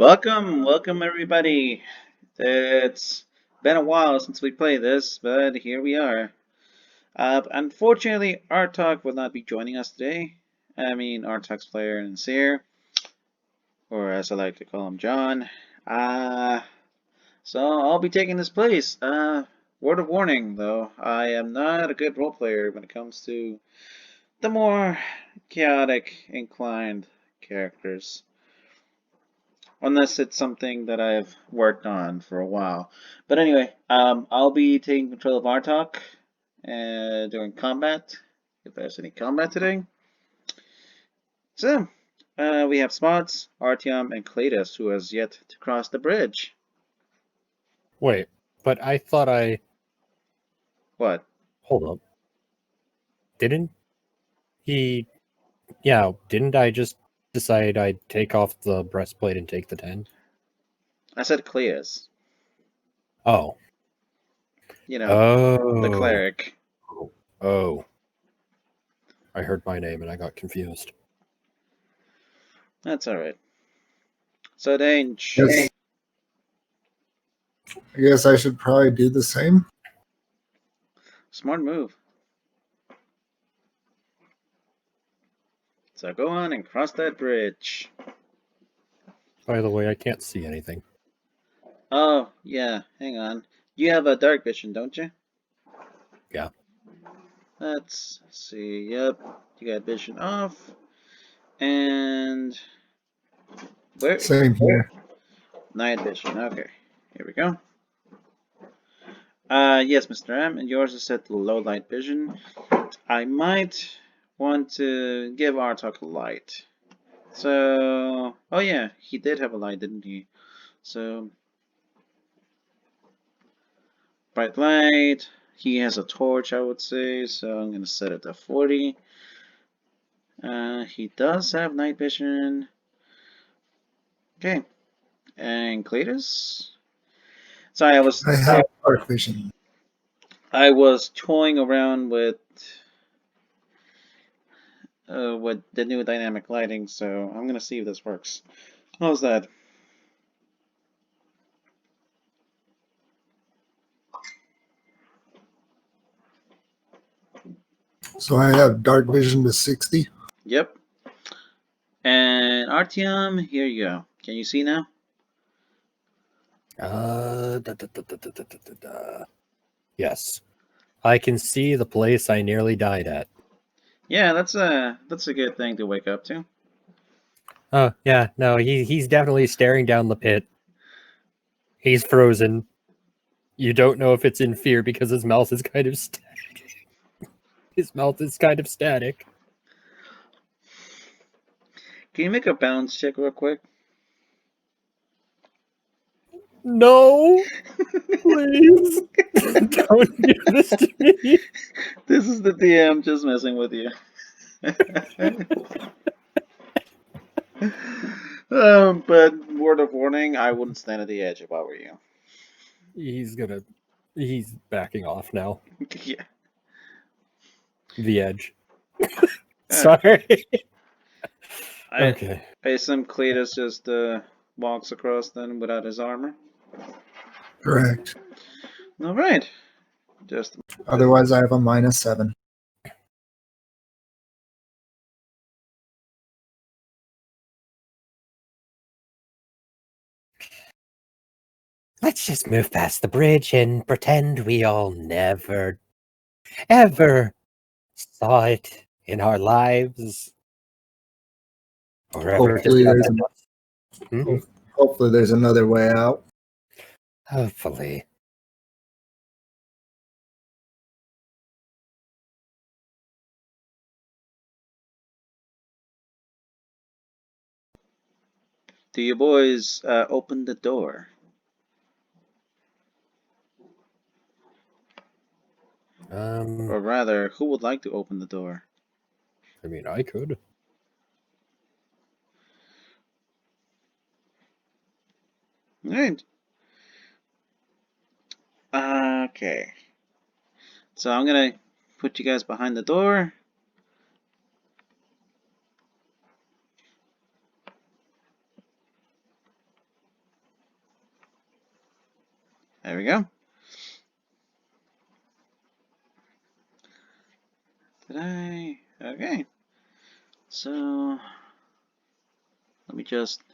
Welcome everybody. It's been a while since we played this, but here we are. Unfortunately, Artoch will not be joining us today. Artoch's player and Seer, or as I like to call him, John. Uh, so I'll be taking his place. Word of warning, though, I am not a good role player when it comes to the more chaotic inclined characters. Unless it's something that I've worked on for a while. But anyway, I'll be taking control of Artoch during combat, if there's any combat today. So, we have Spots, Artyom, and Cletus, who has yet to cross the bridge. Wait, but I thought What? Hold up. Didn't he... Yeah, didn't I just decide I'd take off the breastplate and take the 10? I said Cletus. Oh. You know, the Oh. Cleric. Oh. I heard my name and I got confused. That's alright. So, Dange. Yes. I guess I should probably do the same. Smart move. So go on and cross that bridge. By the way, I can't see anything. Oh, yeah, hang on. You have a dark vision, don't you? Yeah. Let's see. Yep, you got vision off. And where? Same here. Night vision. Okay, here we go. Yes, Mr. M, and yours is set to low light vision. I might want to give Artoch a light. So, oh yeah, he did have a light, didn't he? So, bright light. He has a torch, I would say, so I'm gonna set it to 40. He does have night vision. Okay, and Cletus. Sorry, I have dark vision. I was toying around with the new dynamic lighting, so I'm gonna see if this works. How's that? So I have dark vision to 60. Yep. And Artyom, here you go. Can you see now? Yes. I can see the place I nearly died at. Yeah, that's a good thing to wake up to. Oh, yeah, no, he's definitely staring down the pit. He's frozen. You don't know if it's in fear because his mouth is kind of static. His mouth is kind of static. Can you make a balance check real quick? No! Please! Don't do this to me! This is the DM just messing with you. But word of warning, I wouldn't stand at the edge if I were you. He's backing off now. Yeah. The edge. Sorry. Okay. I assume Cletus just walks across then without his armor? Correct. Alright. Otherwise, I have a -7. Let's just move past the bridge and pretend we all never, ever saw it in our lives. Or ever Hopefully, discovered. Hopefully there's another way out. Hopefully. Do you boys open the door? Or rather, who would like to open the door? I mean, I could. Alright. Okay. So I'm gonna put you guys behind the door. There we go. Okay. So, let me just...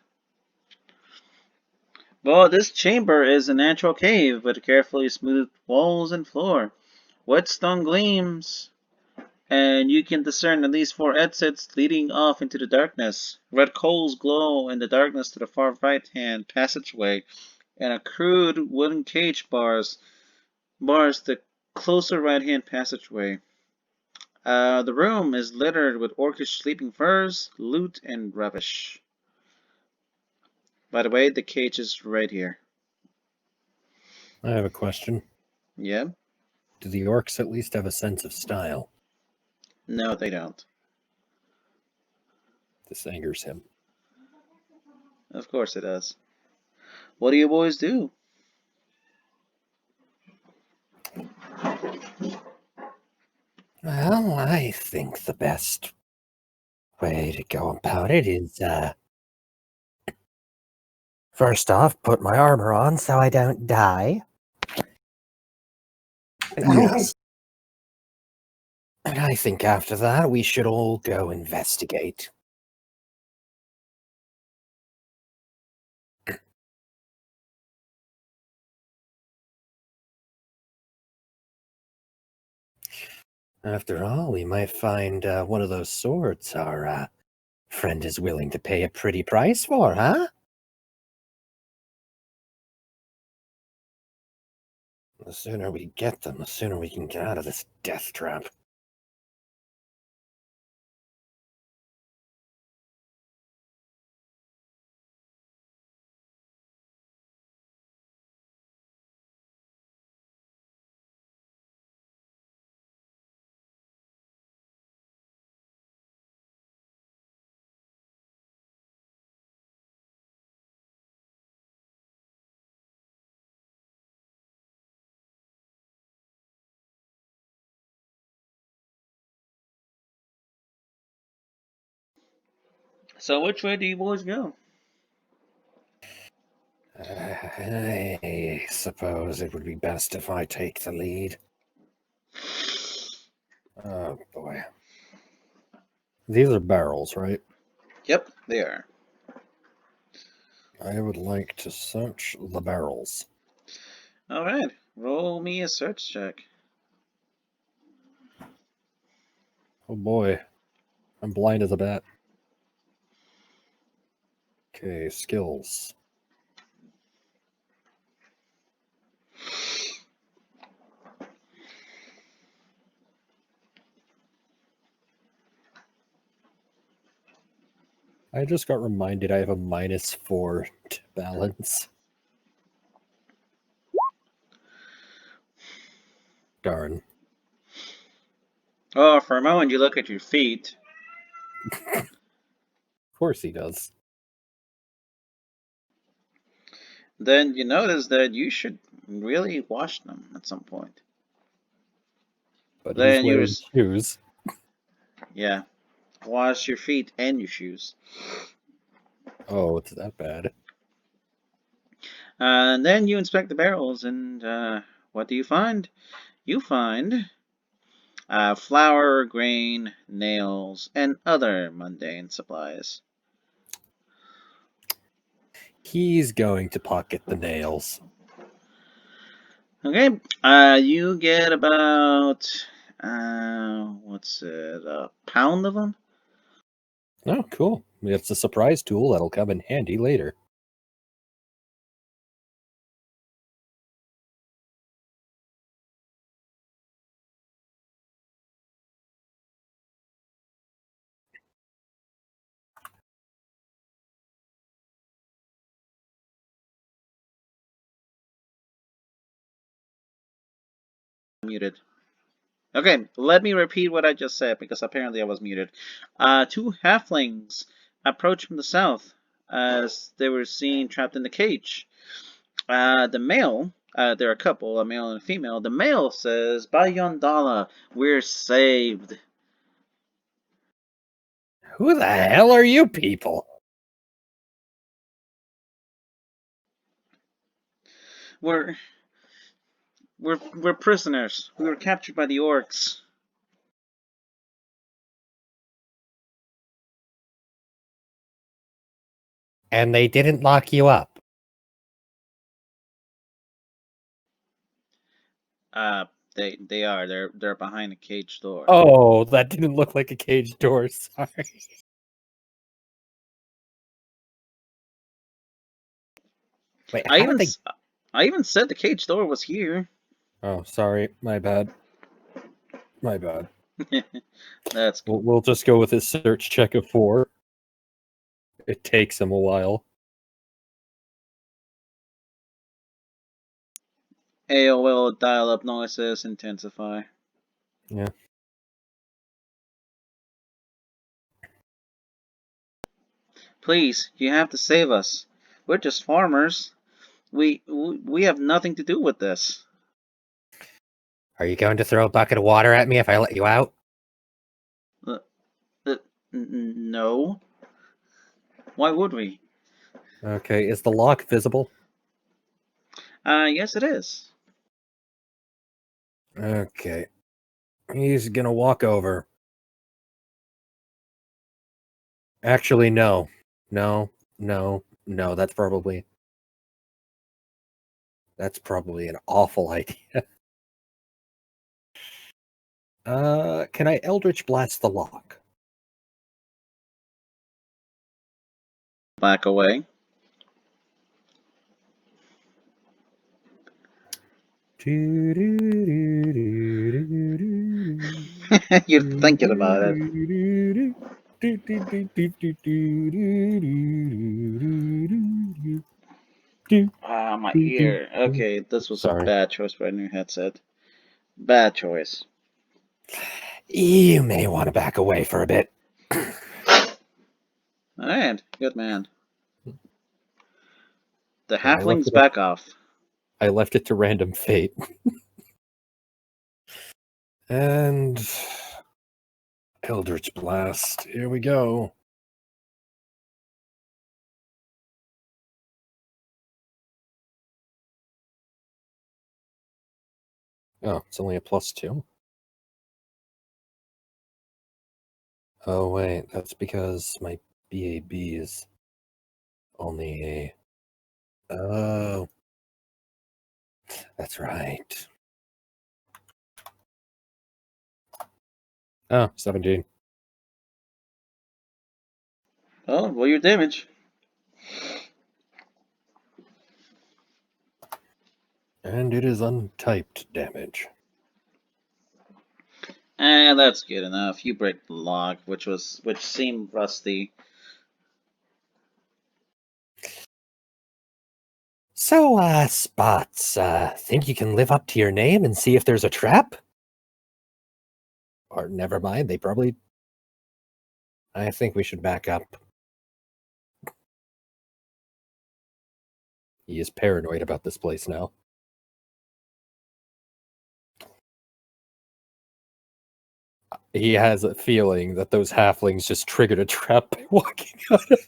Well, this chamber is a natural cave with carefully smoothed walls and floor. Whetstone gleams, and you can discern at least 4 exits leading off into the darkness. Red coals glow in the darkness to the far right-hand passageway, and a crude wooden cage bars the closer right-hand passageway. The room is littered with orcish sleeping furs, loot, and rubbish. By the way, the cage is right here. I have a question. Yeah? Do the orcs at least have a sense of style? No, they don't. This angers him. Of course it does. What do you boys do? Well, I think the best way to go about it is, first off, put my armor on so I don't die. Yes. And I think after that, we should all go investigate. After all, we might find one of those swords our friend is willing to pay a pretty price for, huh? The sooner we get them, the sooner we can get out of this death trap. So which way do you boys go? I suppose it would be best if I take the lead. Oh, boy. These are barrels, right? Yep, they are. I would like to search the barrels. Alright, roll me a search check. Oh, boy. I'm blind as a bat. Okay, skills. I just got reminded I have a -4 to balance. Darn. Oh, for a moment you look at your feet. Of course he does. Then you notice that you should really wash them at some point. But Then he's wearing shoes. Yeah. Wash your feet and your shoes. Oh, it's that bad. And then you inspect the barrels, and what do you find? You find flour, grain, nails, and other mundane supplies. He's going to pocket the nails. Okay, you get about, what's it, a pound of them? Oh, cool. It's a surprise tool that'll come in handy later. Muted. Okay, let me repeat what I just said, because apparently I was muted. 2 halflings approach from the south, as they were seen trapped in the cage. The male, there are a couple, a male and a female. The male says, "By Yondala, we're saved." Who the hell are you people? We're We're prisoners. We were captured by the orcs. And they didn't lock you up. They are. They're behind a cage door. Oh, that didn't look like a cage door. Sorry. Wait, I how did they? even said the cage door was here. Oh, sorry. My bad. My bad. That's cool. We'll just go with his search check of 4. It takes him a while. AOL dial-up noises intensify. Yeah. Please, you have to save us. We're just farmers. We have nothing to do with this. Are you going to throw a bucket of water at me if I let you out? No. Why would we? Okay, is the lock visible? Yes it is. Okay. He's gonna walk over. Actually, no. No. That's probably an awful idea. Can I Eldritch Blast the lock? Back away. You're thinking about it. Ah, my ear. Okay, this was Sorry. a bad choice for a new headset. Bad choice. You may want to back away for a bit. Alright, good man. The Yeah, halflings back off. I left it to random fate. And Eldritch Blast. Here we go. Oh, it's only a +2. Oh, wait, that's because my BAB is only a... Oh, that's right. Oh, 17. Oh, roll your damage. And it is untyped damage. And that's good enough. You break the lock, which seemed rusty. So, Spots, think you can live up to your name and see if there's a trap? Or never mind, they probably... I think we should back up. He is paranoid about this place now. He has a feeling that those halflings just triggered a trap by walking out of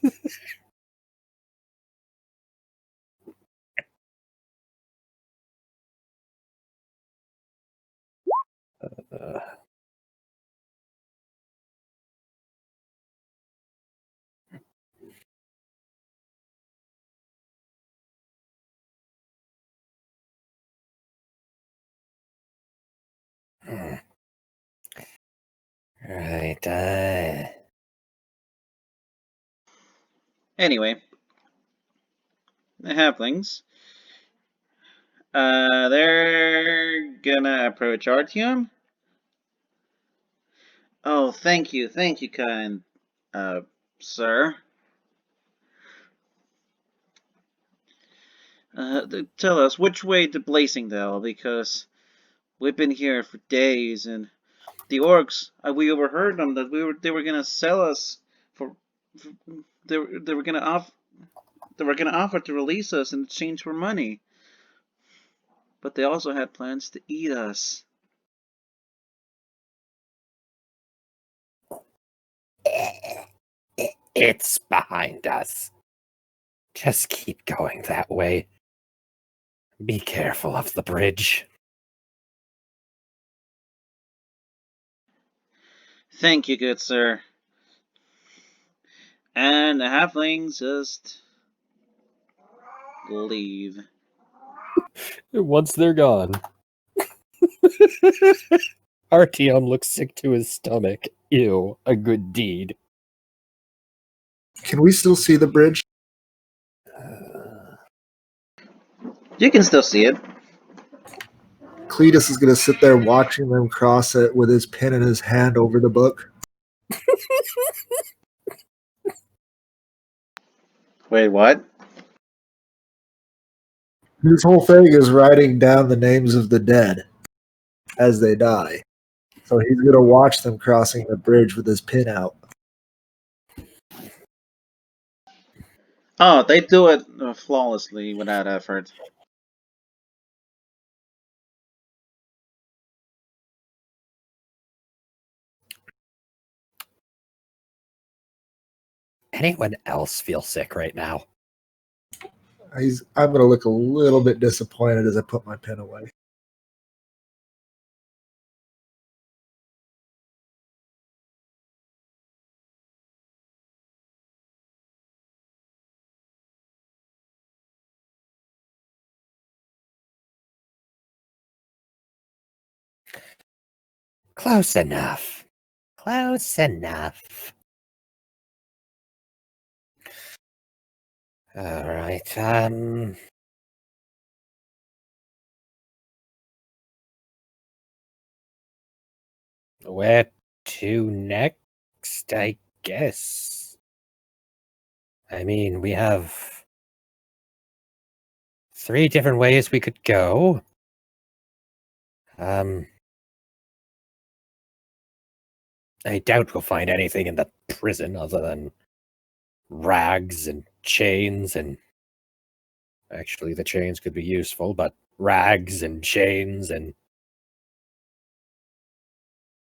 Right, Anyway, the halflings. They're gonna approach Artyom. Oh, thank you, kind, sir. Tell us which way to Blazingdale, because we've been here for days, and the orcs. We overheard them that they were gonna sell us for they were gonna offer to release us in exchange for money, but they also had plans to eat us. It's behind us. Just keep going that way. Be careful of the bridge. Thank you, good sir. And the halflings just leave. Once they're gone. Artyom looks sick to his stomach. Ew, a good deed. Can we still see the bridge? You can still see it. Cletus is going to sit there watching them cross it with his pen in his hand over the book. Wait, what? His whole thing is writing down the names of the dead as they die. So he's going to watch them crossing the bridge with his pen out. Oh, they do it flawlessly without effort. Anyone else feel sick right now? I'm going to look a little bit disappointed as I put my pen away. Close enough. Close enough. Alright, where to next, I guess? I mean, we have 3 different ways we could go. I doubt we'll find anything in the prison other than rags and chains and... Actually, the chains could be useful, but rags and chains and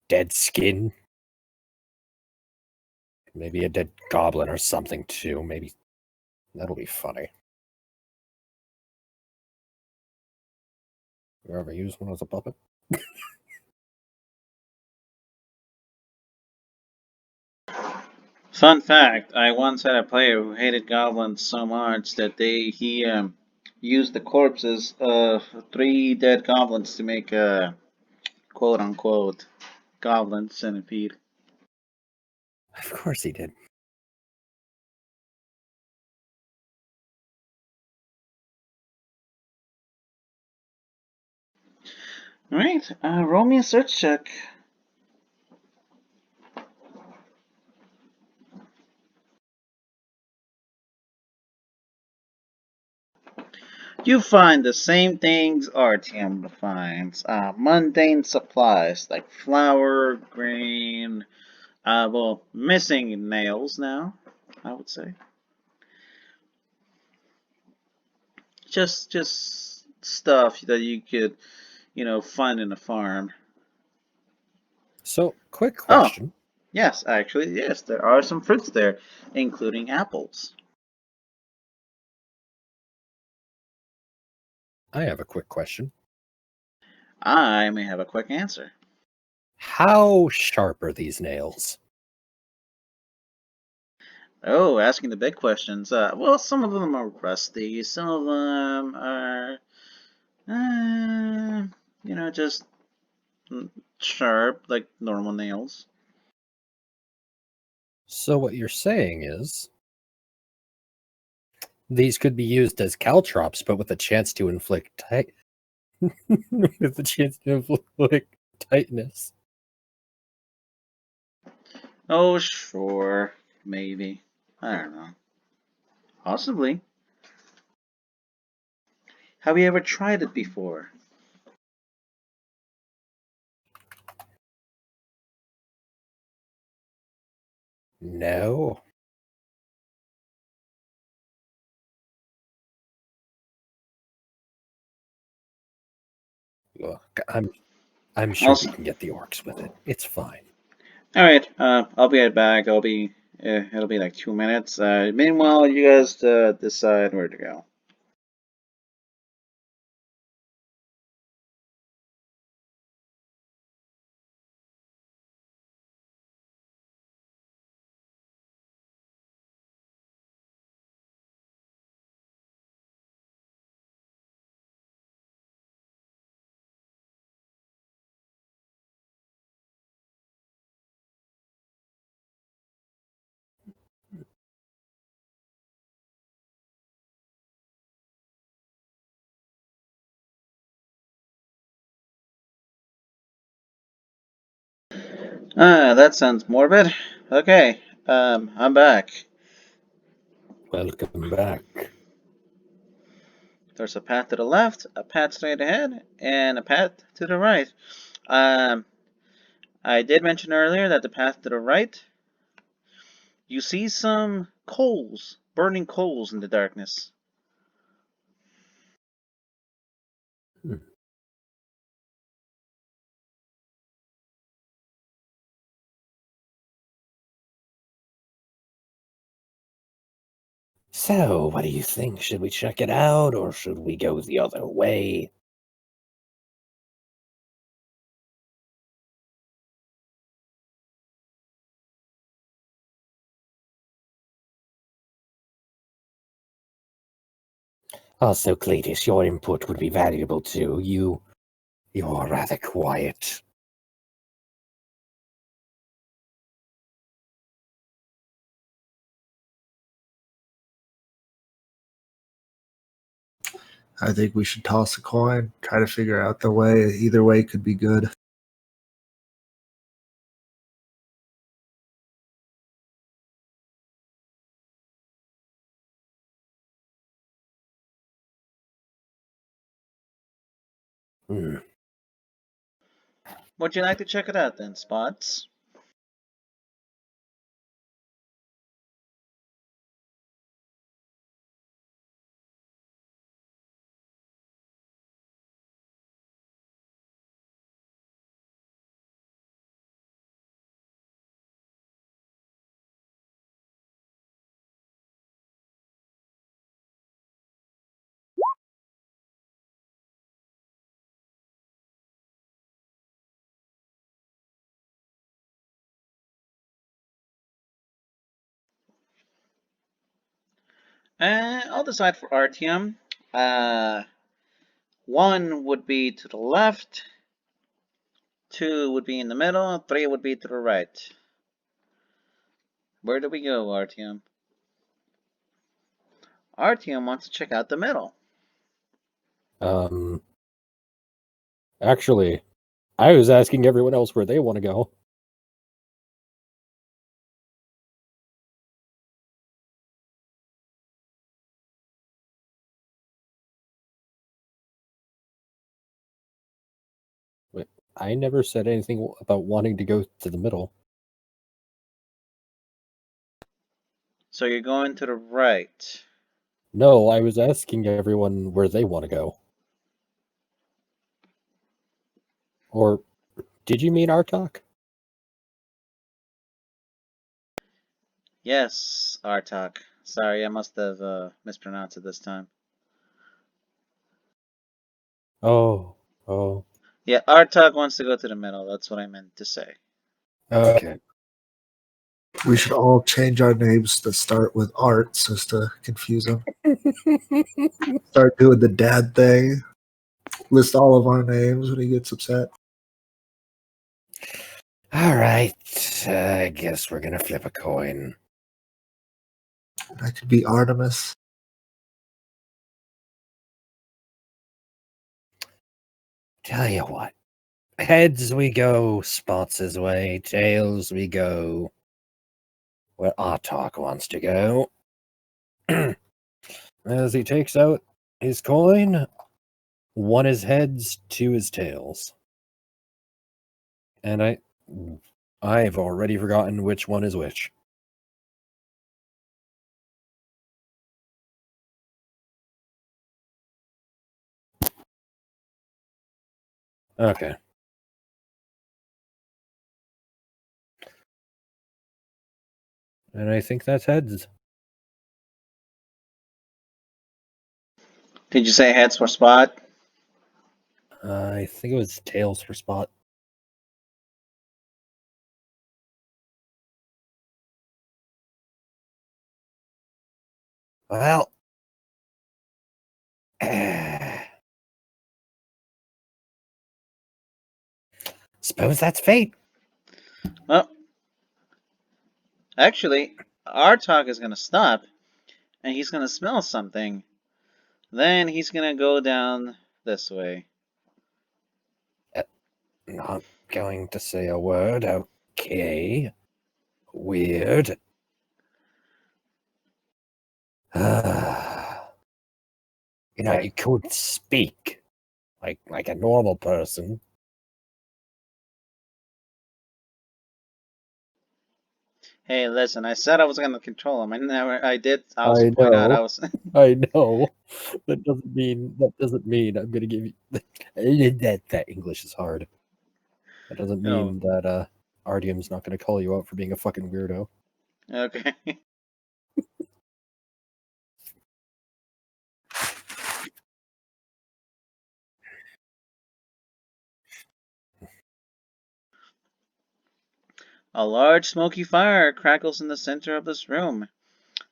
dead skin. Maybe a dead goblin or something, too. Maybe that'll be funny. You ever use one as a puppet? Fun fact, I once had a player who hated goblins so much that he used the corpses of 3 dead goblins to make a quote-unquote goblin centipede. Of course he did. Alright, roll me a search check. You find the same things Artyom finds. Mundane supplies like flour, grain, well, missing nails now, I would say. Just stuff that you could, find in a farm. So, quick Oh, question. yes, actually, yes, there are some fruits there, including apples. I have a quick question. I may have a quick answer. How sharp are these nails? Oh, asking the big questions. Well, some of them are rusty, some of them are, just sharp, like normal nails. So what you're saying is these could be used as caltrops, but with a chance to inflict with a chance to inflict tightness. Oh, sure, maybe. I don't know. Possibly. Have you ever tried it before? No. Look, I'm sure we Also, can get the orcs with it. It's fine. all right. I'll be right back. It'll be like 2 minutes. Meanwhile, you guys decide where to go. That sounds morbid. Okay, I'm back. Welcome back. There's a path to the left, a path straight ahead, and a path to the right. Um, I did mention earlier that the path to the right, you see some coals, burning coals in the darkness. So, what do you think? Should we check it out, or should we go the other way? Also, Cletus, your input would be valuable too. You're rather quiet. I think we should toss a coin, try to figure out the way. Either way could be good. Hmm. Would you like to check it out then, Spots? I'll decide for Artyom. Uh, 1 would be to the left, 2 would be in the middle, 3 would be to the right. Where do we go, Artyom? Artyom wants to check out the middle. Actually, I was asking everyone else where they want to go. Wait, I never said anything about wanting to go to the middle. So you're going to the right. No, I was asking everyone where they want to go. Or did you mean Artoch? Yes, Artoch. Sorry, I must have mispronounced it this time. Oh. Yeah, Artoch wants to go to the middle. That's what I meant to say. Okay. We should all change our names to start with Art so as to confuse them. Start doing the dad thing. List all of our names when he gets upset. All right. I guess we're gonna flip a coin. I could be Artemis. Tell you what. Heads we go Spots' way. Tails we go where Artoch wants to go. As he takes out his coin, 1 is heads, 2 is tails. And I've already forgotten which one is which. Okay. And I think that's heads. Did you say heads for Spot? I think it was tails for Spot. Well, suppose that's fate. Well, actually, Artoch is going to stop, and he's going to smell something. Then he's going to go down this way. Not going to say a word. Okay. Weird. You could speak like a normal person. Hey, listen, I said I was gonna control him. I did also I point out I know. was. I know. That doesn't mean I'm gonna give you that English is hard. That doesn't Oh, mean that Artyom's not gonna call you out for being a fucking weirdo. okay. A large smoky fire crackles in the center of this room.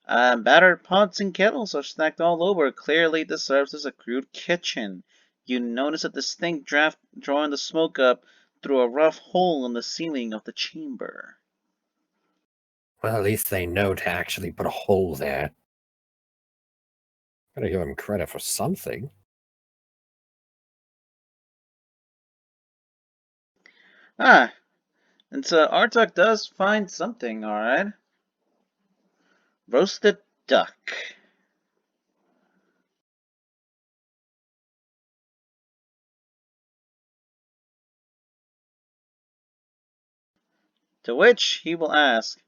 Battered pots and kettles are stacked all over. Clearly, this serves as a crude kitchen. You notice a distinct draft drawing the smoke up through a rough hole in the ceiling of the chamber. Well, at least they know to actually put a hole there. Gotta give him credit for something. Ah, and so Artoch does find something, alright. Roasted duck. To which he will ask,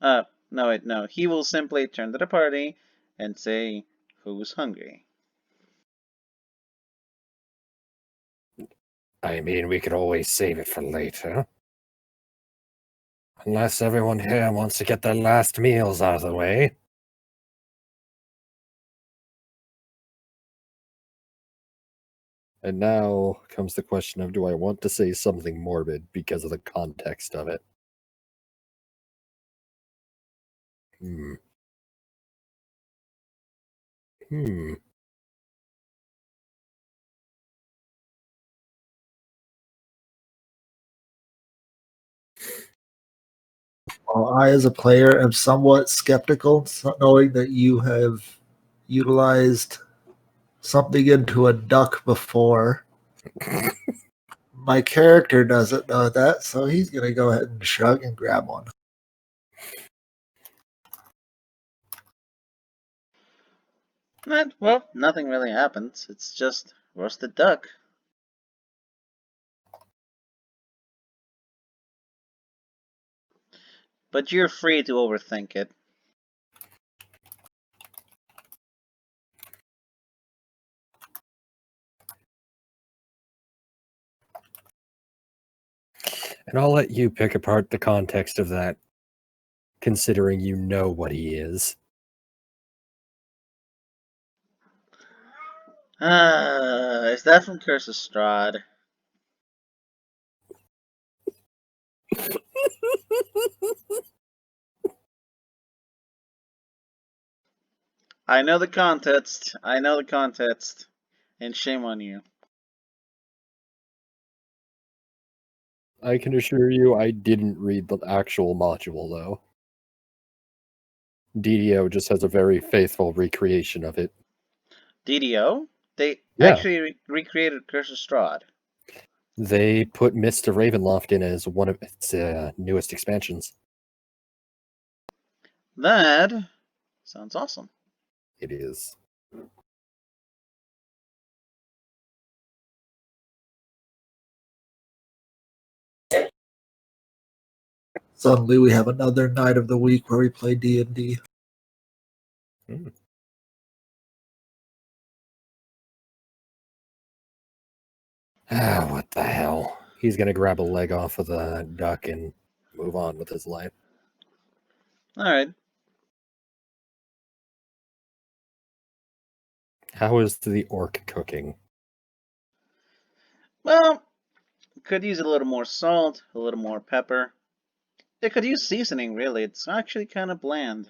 no, wait, no. He will simply turn to the party and say, who's hungry? I mean, we could always save it for later. Unless everyone here wants to get their last meals out of the way. And now comes the question of, do I want to say something morbid because of the context of it? Hmm. While I, as a player, am somewhat skeptical, knowing that you have utilized something into a duck before. My character doesn't know that, so he's going to go ahead and shrug and grab one. Well, nothing really happens. It's just roasted duck. But you're free to overthink it. And I'll let you pick apart the context of that, considering you know what he is. Is that from Curse of Strahd? I know the context. I know the context. And shame on you. I can assure you I didn't read the actual module, though. DDO just has a very faithful recreation of it. DDO? They Yeah. actually recreated Curse of Strahd. They put Mr. Ravenloft in as one of its newest expansions. That sounds awesome. It is. Suddenly, we have another night of the week where we play D&D. What the hell? He's gonna grab a leg off of the duck and move on with his life. Alright. How is the orc cooking? Well, could use a little more salt, a little more pepper. It could use seasoning, really. It's actually kind of bland.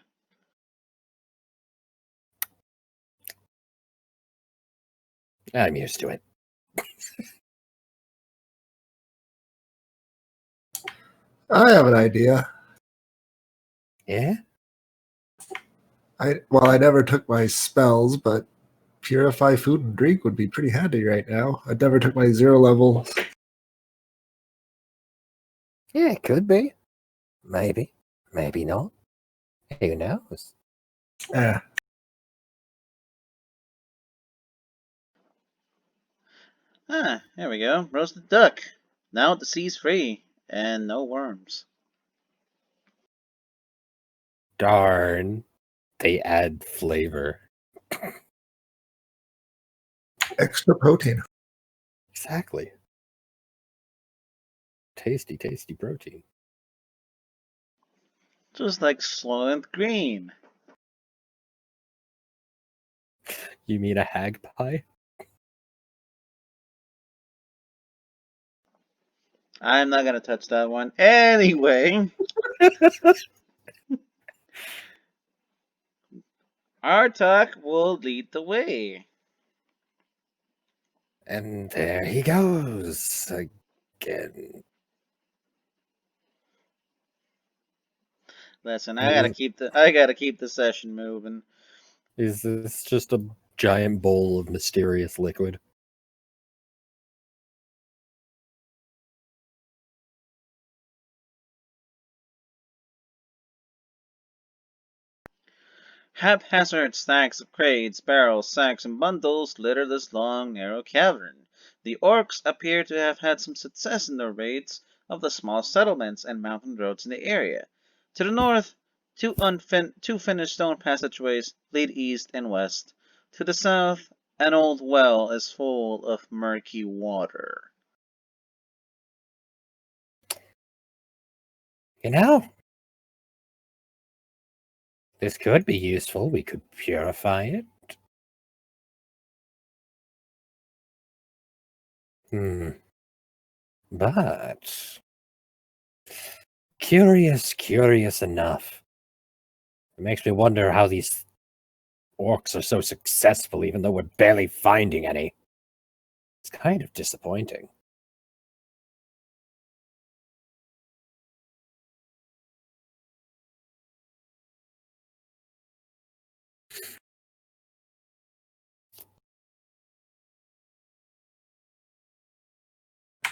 I'm used to it. I have an idea. Yeah? I never took my spells, but purify food and drink would be pretty handy right now. I never took my 0 level. Yeah, it could be. Maybe. Maybe not. Who knows? Eh, Ah, there we go. Roasted duck. Now the sea's free, and no worms. Darn. They add flavor. extra protein. Exactly. Tasty, tasty protein. Just like Soylent Green. You mean a hag pie? I'm not gonna touch that one. Anyway, Artoch will lead the way. And there he goes again. Listen, I gotta keep the session moving. Is this just a giant bowl of mysterious liquid? Haphazard stacks of crates, barrels, sacks, and bundles litter this long, narrow cavern. The orcs appear to have had some success in their raids of the small settlements and mountain roads in the area. To the north, two finished stone passageways lead east and west. To the south, an old well is full of murky water. You know, this could be useful. We could purify it. But curious enough. It makes me wonder how these orcs are so successful, even though we're barely finding any. It's kind of disappointing.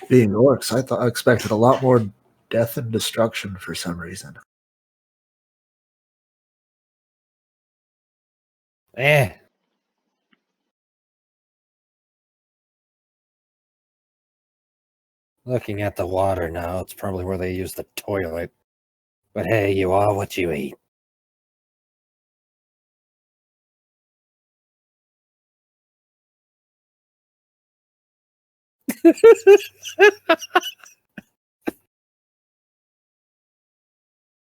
Being orcs, I expected a lot more death and destruction for some reason. Eh. Looking at the water now, it's probably where they use the toilet. But hey, you are what you eat.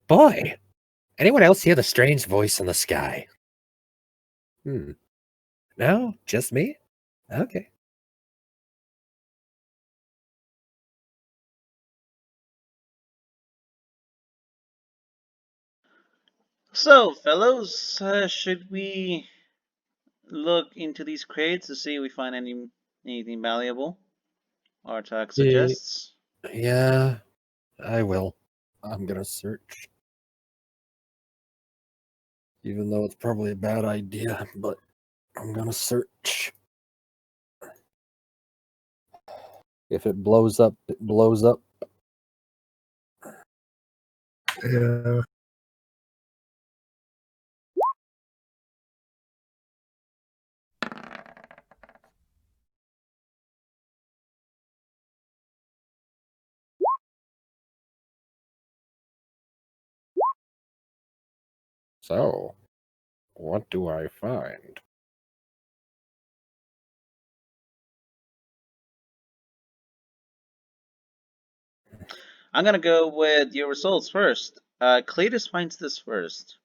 Boy, anyone else hear the strange voice in the sky? No? Just me? Okay. So, fellows, should we look into these crates to see if we find anything valuable? Artoch suggests. Yeah, I will. I'm gonna search. Even though it's probably a bad idea, but I'm gonna search. If it blows up, it blows up. Yeah. So, what do I find? I'm gonna go with your results first. Cletus finds this first.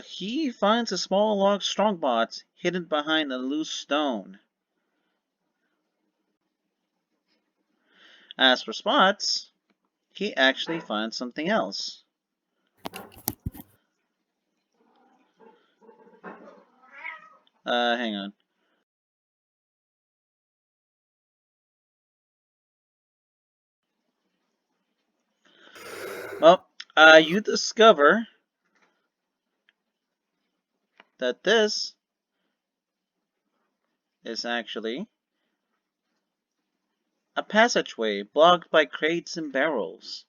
He finds a small log strongbot hidden behind a loose stone. As for Spots, he actually finds something else. Hang on. Well, you discover that this is actually A passageway blocked by crates and barrels.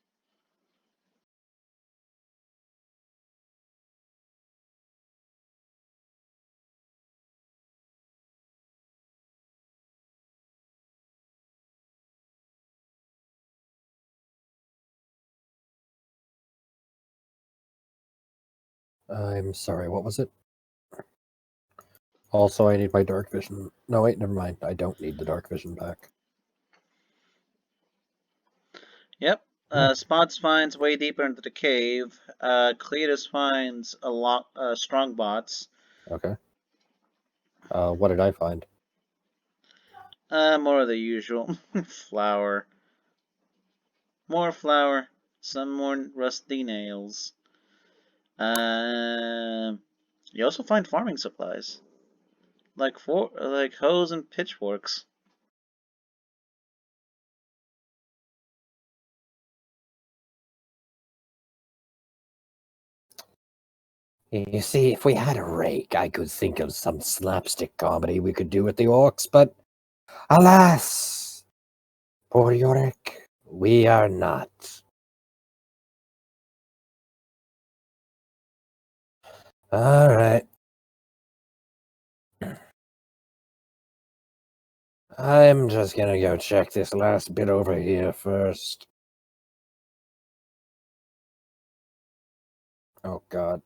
I'm sorry, what was it? Also, I need my dark vision. No, wait, never mind. I don't need the dark vision back. Yep. Spots finds way deeper into the cave. Cletus finds a lot strong bots. Okay. What did I find? More of the usual. Flour. More flour. Some more rusty nails. You also find farming supplies. Like hoes and pitchforks. You see, if we had a rake, I could think of some slapstick comedy we could do with the orcs, but alas, poor Yorick, we are not. All right. I'm just gonna go check this last bit over here first. Oh, God.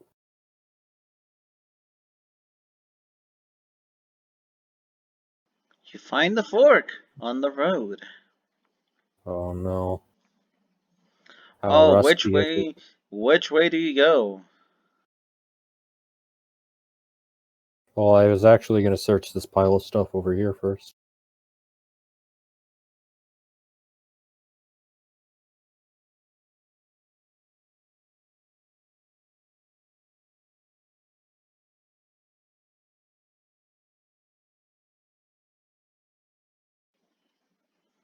You find the fork on the road. Oh, no. How Oh, rusty is it? which way do you go? Well, I was actually gonna search this pile of stuff over here first.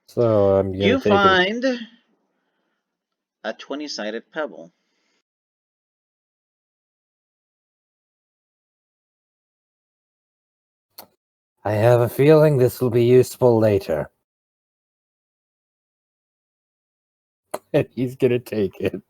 So I'm gonna You take it. find a 20-sided pebble. I have a feeling this will be useful later. And he's gonna take it.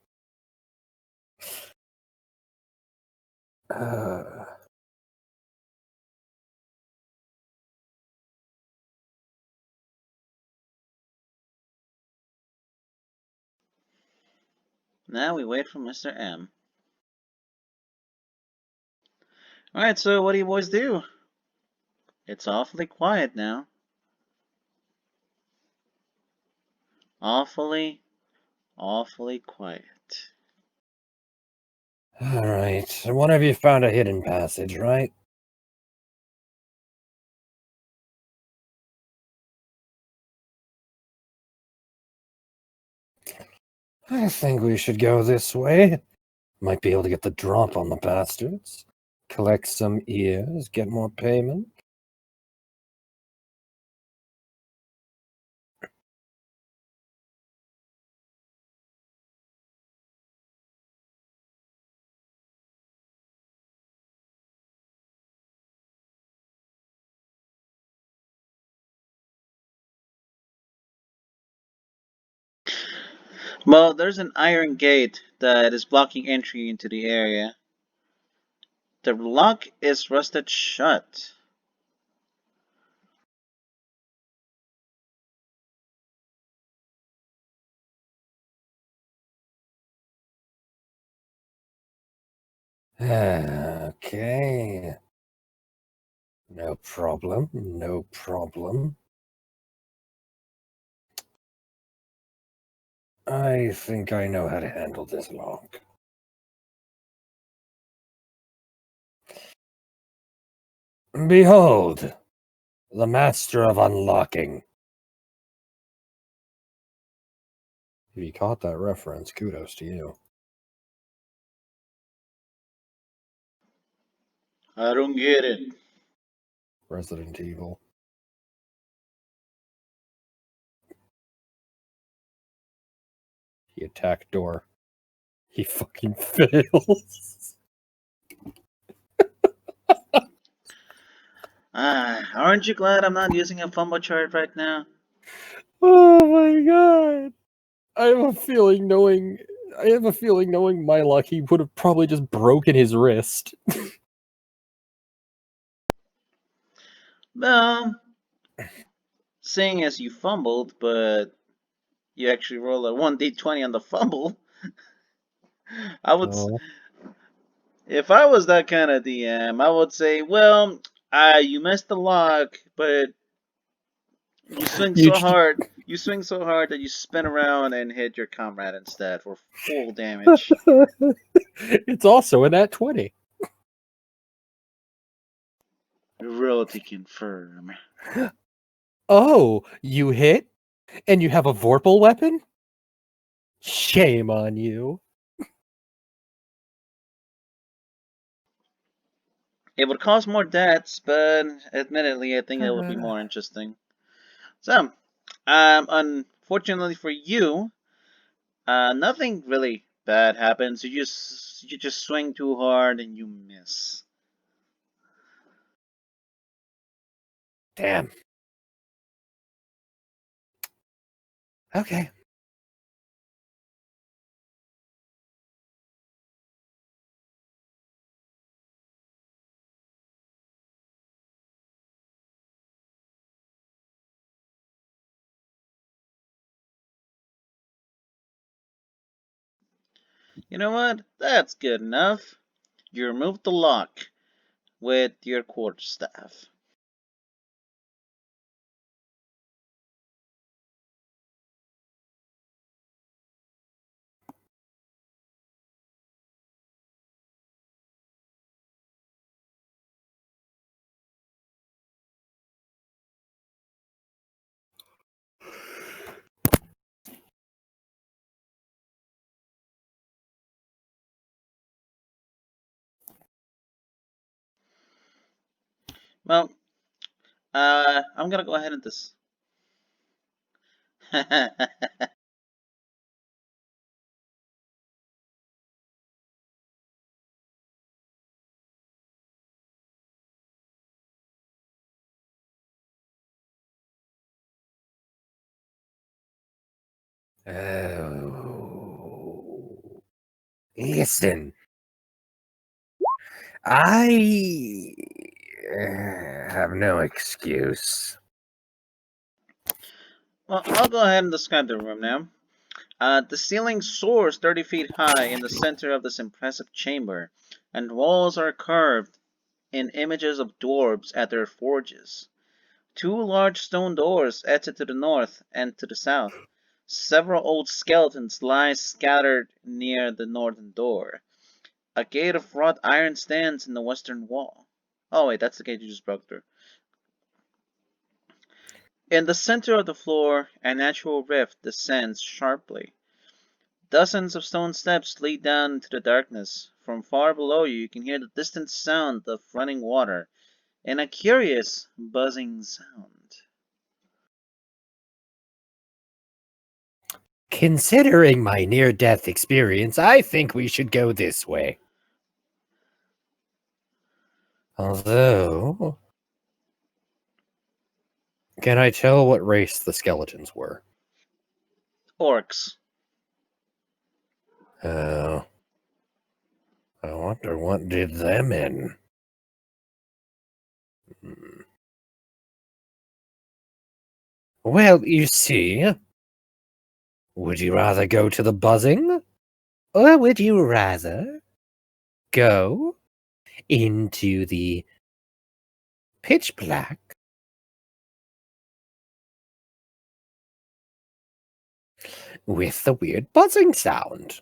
Now we wait for Mr. M. Alright, so what do you boys do? It's awfully quiet now. Awfully quiet. Alright, one of you found a hidden passage, right? I think we should go this way. Might be able to get the drop on the bastards. Collect some ears, get more payment. Well, there's an iron gate that is blocking entry into the area. The lock is rusted shut. Okay. No problem, no problem. I think I know how to handle this lock. Behold, the master of unlocking. If you caught that reference, kudos to you. I don't get it. Resident Evil. He attacked door. He fucking fails. Aren't you glad I'm not using a fumble chart right now? Oh my god! I have a feeling knowing my luck, he would have probably just broken his wrist. Well, seeing as you fumbled, but you actually roll a 1d20 on the fumble, I would, Oh. if I was that kind of DM, I would say, well, you missed the lock, but you swing You so hard, that you spin around and hit your comrade instead for full damage. It's also in that 20. Reality confirm. Oh, you hit? And you have a Vorpal weapon? Shame on you. It would cause more deaths, but admittedly, I think it would be more interesting. So, unfortunately for you, nothing really bad happens. You just swing too hard and you miss. Damn. Okay. You know what? That's good enough. You remove the lock with your quarterstaff. Well, I'm gonna go ahead and this. Oh. Listen. I have no excuse. Well, I'll go ahead and describe the room now. The ceiling soars 30 feet high in the center of this impressive chamber, and walls are carved in images of dwarves at their forges. Two large stone doors exit to the north and to the south. Several old skeletons lie scattered near the northern door. A gate of wrought iron stands in the western wall. Oh wait, that's the gate you just broke through. In the center of the floor, a natural rift descends sharply. Dozens of stone steps lead down into the darkness. From far below you, you can hear the distant sound of running water and a curious buzzing sound. Considering my near-death experience, I think we should go this way. Although, can I tell what race the skeletons were? Orcs. Oh, I wonder what did them in. Hmm. Well, you see, would you rather go to the buzzing, or would you rather go into the pitch black with the weird buzzing sound?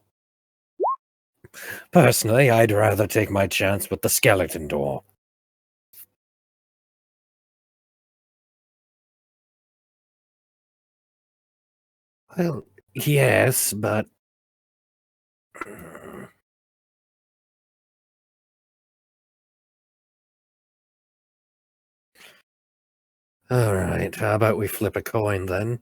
Personally, I'd rather take my chance with the skeleton door. Well, yes, but... Alright, how about we flip a coin then?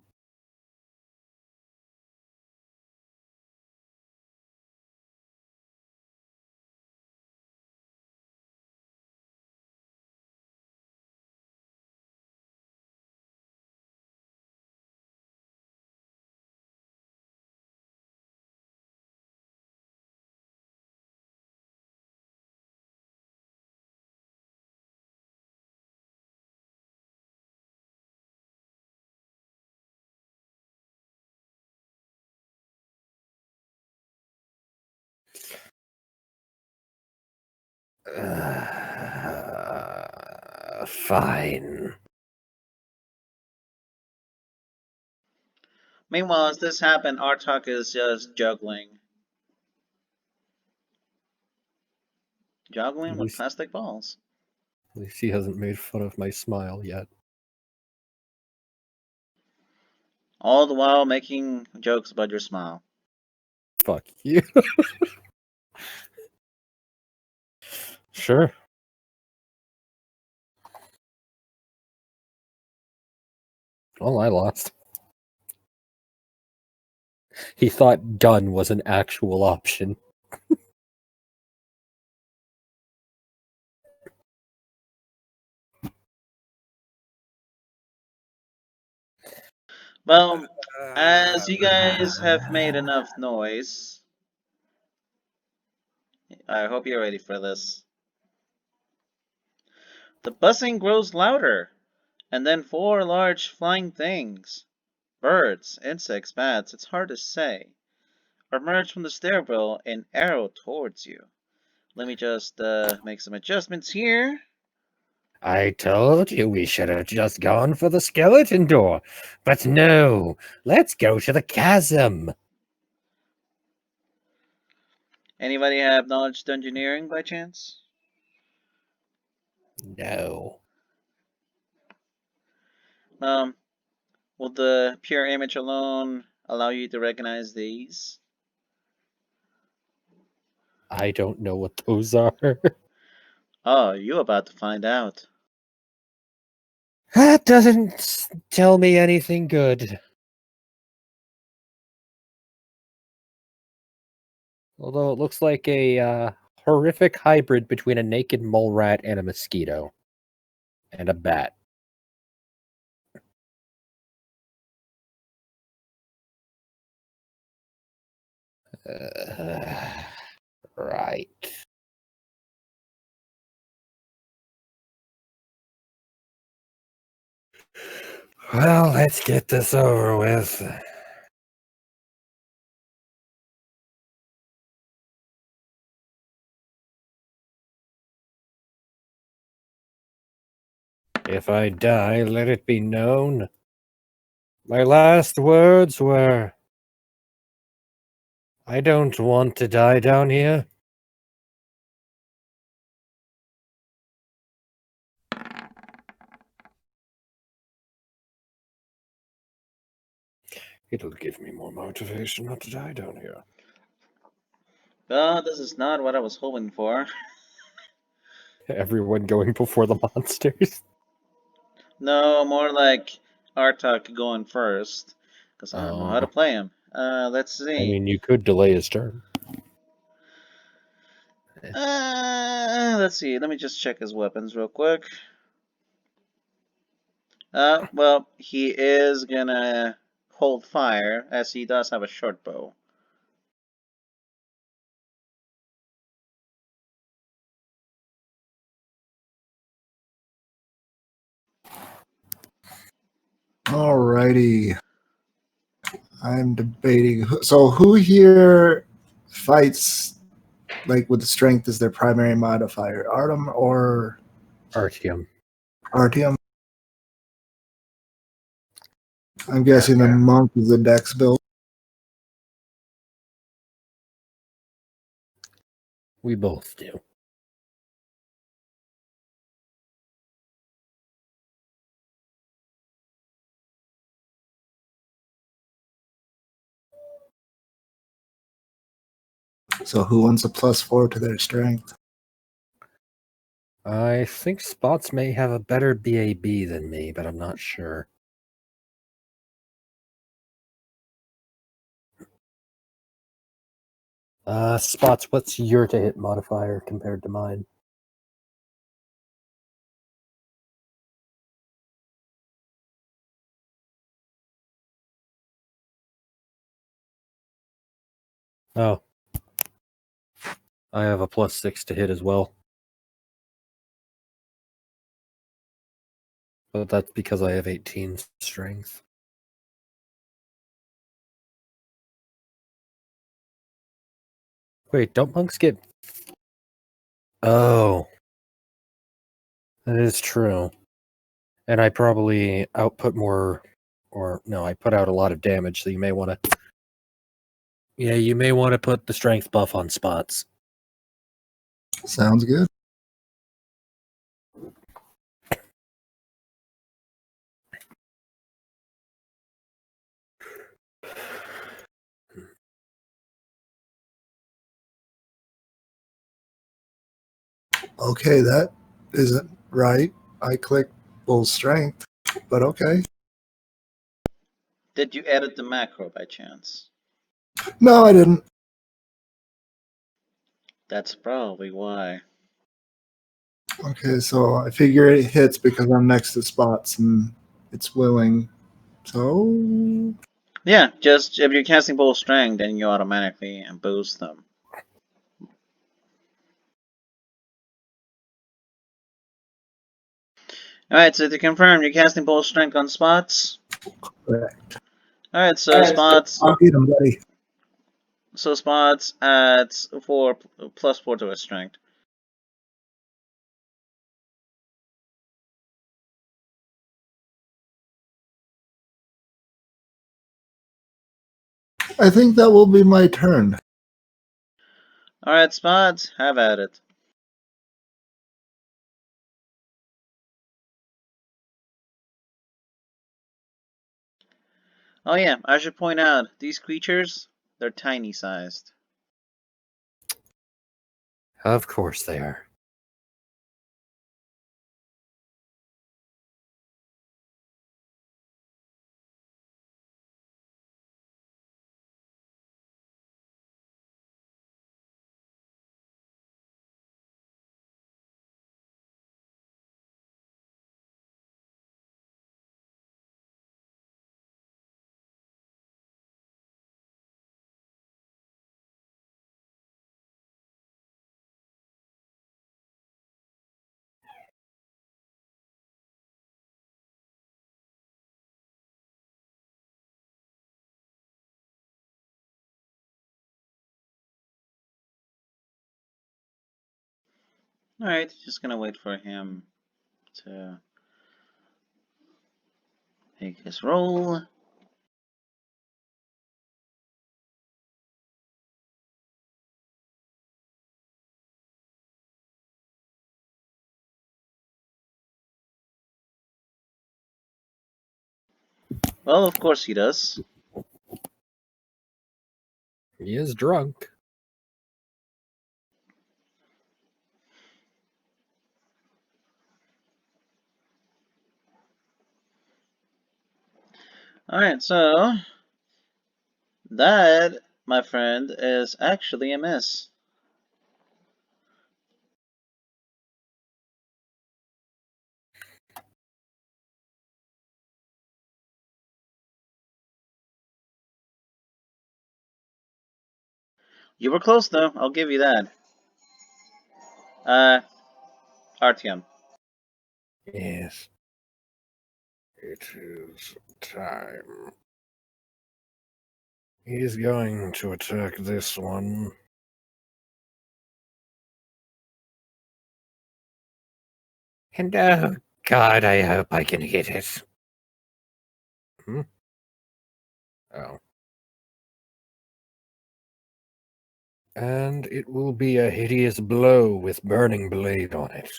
Fine. Meanwhile, as this happened, Artoch is just juggling. Juggling with plastic balls. At least he hasn't made fun of my smile yet. All the while making jokes about your smile. Fuck you. Sure. Well, I lost. He thought gun was an actual option. Well, as you guys have made enough noise, I hope you're ready for this. The buzzing grows louder, and then four large flying things, birds, insects, bats, it's hard to say, emerge from the stairwell and arrow towards you. Let me just make some adjustments here. I told you we should have just gone for the skeleton door. But no, let's go to the chasm. Anybody have knowledge of engineering by chance? No. Will the pure image alone allow you to recognize these? I don't know what those are. Oh, you're about to find out. That doesn't tell me anything good. Although it looks like a horrific hybrid between a naked mole rat and a mosquito. And a bat. Right. Well, let's get this over with. If I die, let it be known. My last words were, I don't want to die down here. It'll give me more motivation not to die down here. This is not what I was hoping for. Everyone going before the monsters. No, more like Artoch going first. Because I don't know how to play him. Let's see. I mean, you could delay his turn. Let's see. Let me just check his weapons real quick. Well, he is gonna hold fire, as he does have a short bow. Alrighty. I'm debating. So who here fights like with strength as their primary modifier? Artyom or Artyom. Artyom? I'm guessing the monk is a dex build. We both do. So who wants a +4 to their strength? I think Spots may have a better BAB than me, but I'm not sure. Spots, what's your to hit modifier compared to mine? Oh. I have a +6 to hit as well. But that's because I have 18 strength. Wait, don't monks get... Oh, that is true. And I probably output more, or no, I put out a lot of damage, so you may want to... Yeah, you may want to put the strength buff on spots. Sounds good. Okay, that isn't right. I clicked full strength, but okay. Did you edit the macro by chance? No, I didn't. That's probably why. Okay, so I figure it hits because I'm next to spots and it's willing. So Yeah, just if you're casting Bolt Strength, then you automatically boost them. Alright, so to confirm, you're casting Bolt Strength on spots? correct. Alright, so spots I'll get him, buddy. at 4 plus 4 to his strength. I think that will be my turn. Alright, spots, have at it. Oh yeah, I should point out, these creatures, they're tiny sized. Of course they are. Alright, just gonna wait for him to make his roll. Well, of course he does. He is drunk. Alright, so that, my friend, is actually a miss. You were close though, I'll give you that. Artyom. Yes. It is time. He's going to attack this one. And oh god, I hope I can hit it. Hmm? Oh. And it will be a hideous blow with burning blade on it.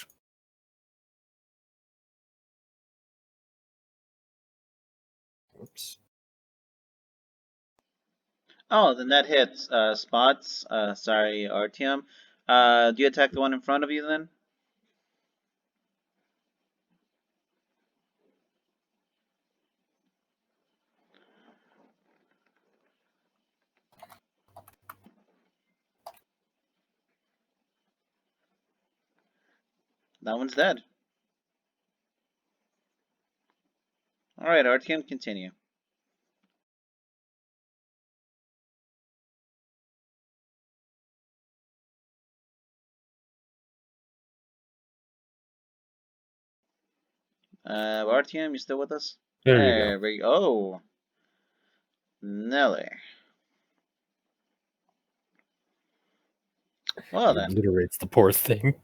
Oops. Oh, then that hits spots. Sorry, Artyom. Do you attack the one in front of you then? That one's dead. Alright, Artyom, continue. Artyom, you still with us? There you go. We go. Oh, Nelly. Well He then. obliterates the poor thing.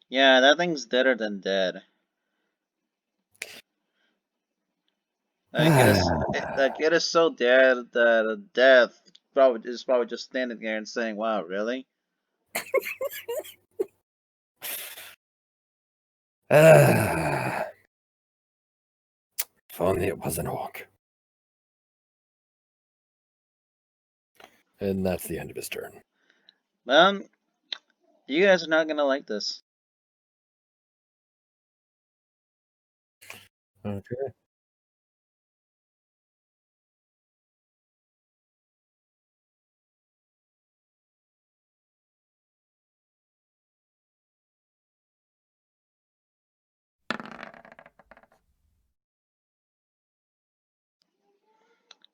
Yeah, that thing's deader than dead. It is so dead that death probably just standing there and saying, "Wow, really?" If only it was an orc. And that's the end of his turn. Well, you guys are not gonna like this. Okay.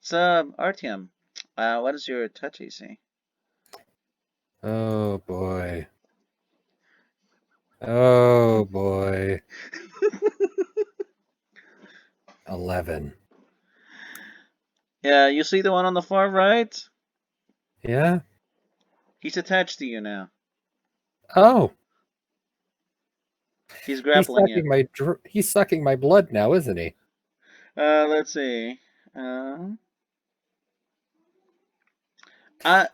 So, Artyom, what is your touch AC? Oh boy. Oh boy. 11. Yeah, you see the one on the far right? Yeah? He's attached to you now. Oh. He's grappling you. He's sucking my blood now, isn't he? Let's see.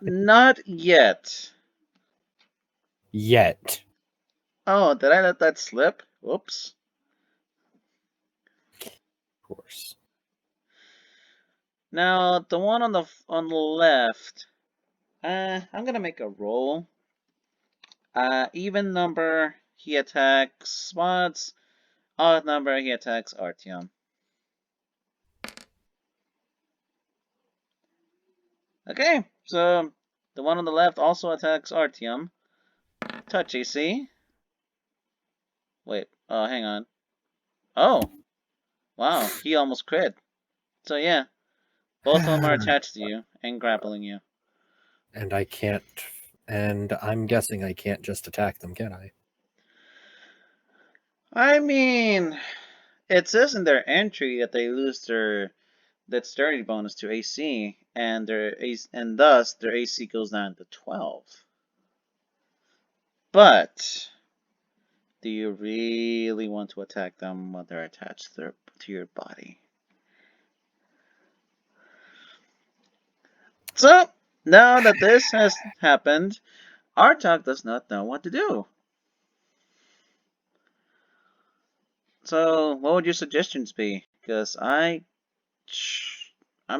Not yet. Yet. Oh, did I let that slip? Whoops. Of course. Now, the one on the left, I'm gonna make a roll. Even number, he attacks spots. Odd number, he attacks Artyom. Okay, so the one on the left also attacks Artyom. Touch AC. Wait, hang on. Oh, wow, he almost crit. So yeah, both of them are attached to you and grappling you. And I can't. And I'm guessing I can't just attack them, can I? I mean, it says in their entry that they lose their dexterity bonus to AC, and thus their AC goes down to 12. But do you really want to attack them when they're attached to your body? So now that this has happened, Artoch does not know what to do. So what would your suggestions be? Because I'm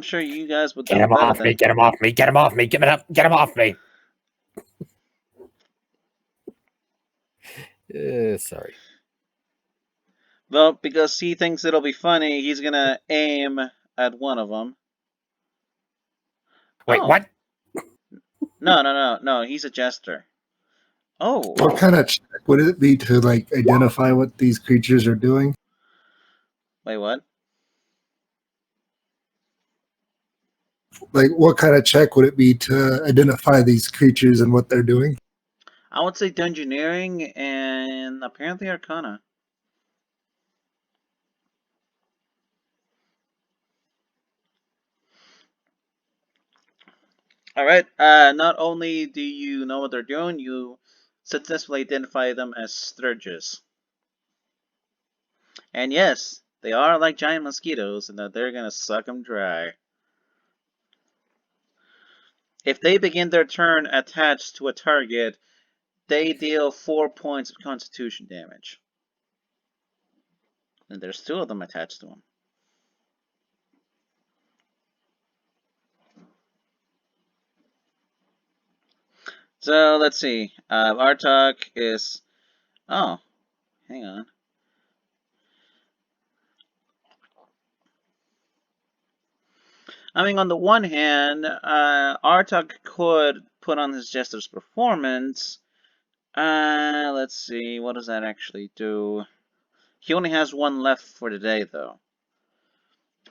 sure you guys would Get know him better off me! than. Get him off me! Get him off me! Give it up! Get him off me! Sorry. Well, because he thinks it'll be funny, he's gonna aim at one of them. Wait, Oh. what? No, he's a jester. Oh. What kind of check would it be to like identify what these creatures are doing? Wait, what? Like, what kind of check would it be to identify these creatures and what they're doing? I would say Dungeoneering and apparently Arcana. Alright, not only do you know what they're doing, you successfully identify them as Sturges. And yes, they are like giant mosquitoes and that they're gonna suck them dry. If they begin their turn attached to a target, they deal 4 points of constitution damage. And there's 2 of them attached to them. So let's see. Artoch is. Oh, hang on. I mean, on the one hand, Artoch could put on his Jester's performance. Let's see. What does that actually do? He only has 1 left for the day, though.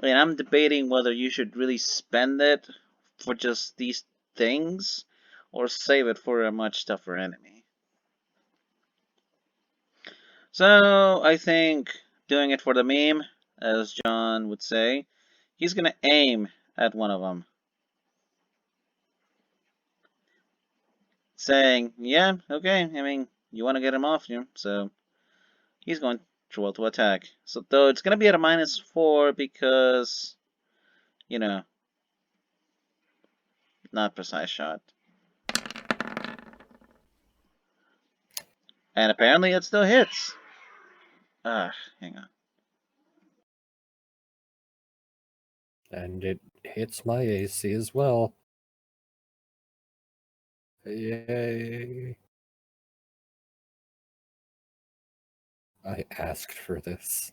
And I'm debating whether you should really spend it for just these things or save it for a much tougher enemy. So, I think doing it for the meme, as John would say, he's gonna aim at one of them. saying, yeah, okay, I mean, you want to get him off you, so he's going to roll to attack. So, though it's going to be at a -4 because, you know, not precise shot. And apparently it still hits. Hang on. And it hits my AC as well. Yay. I asked for this.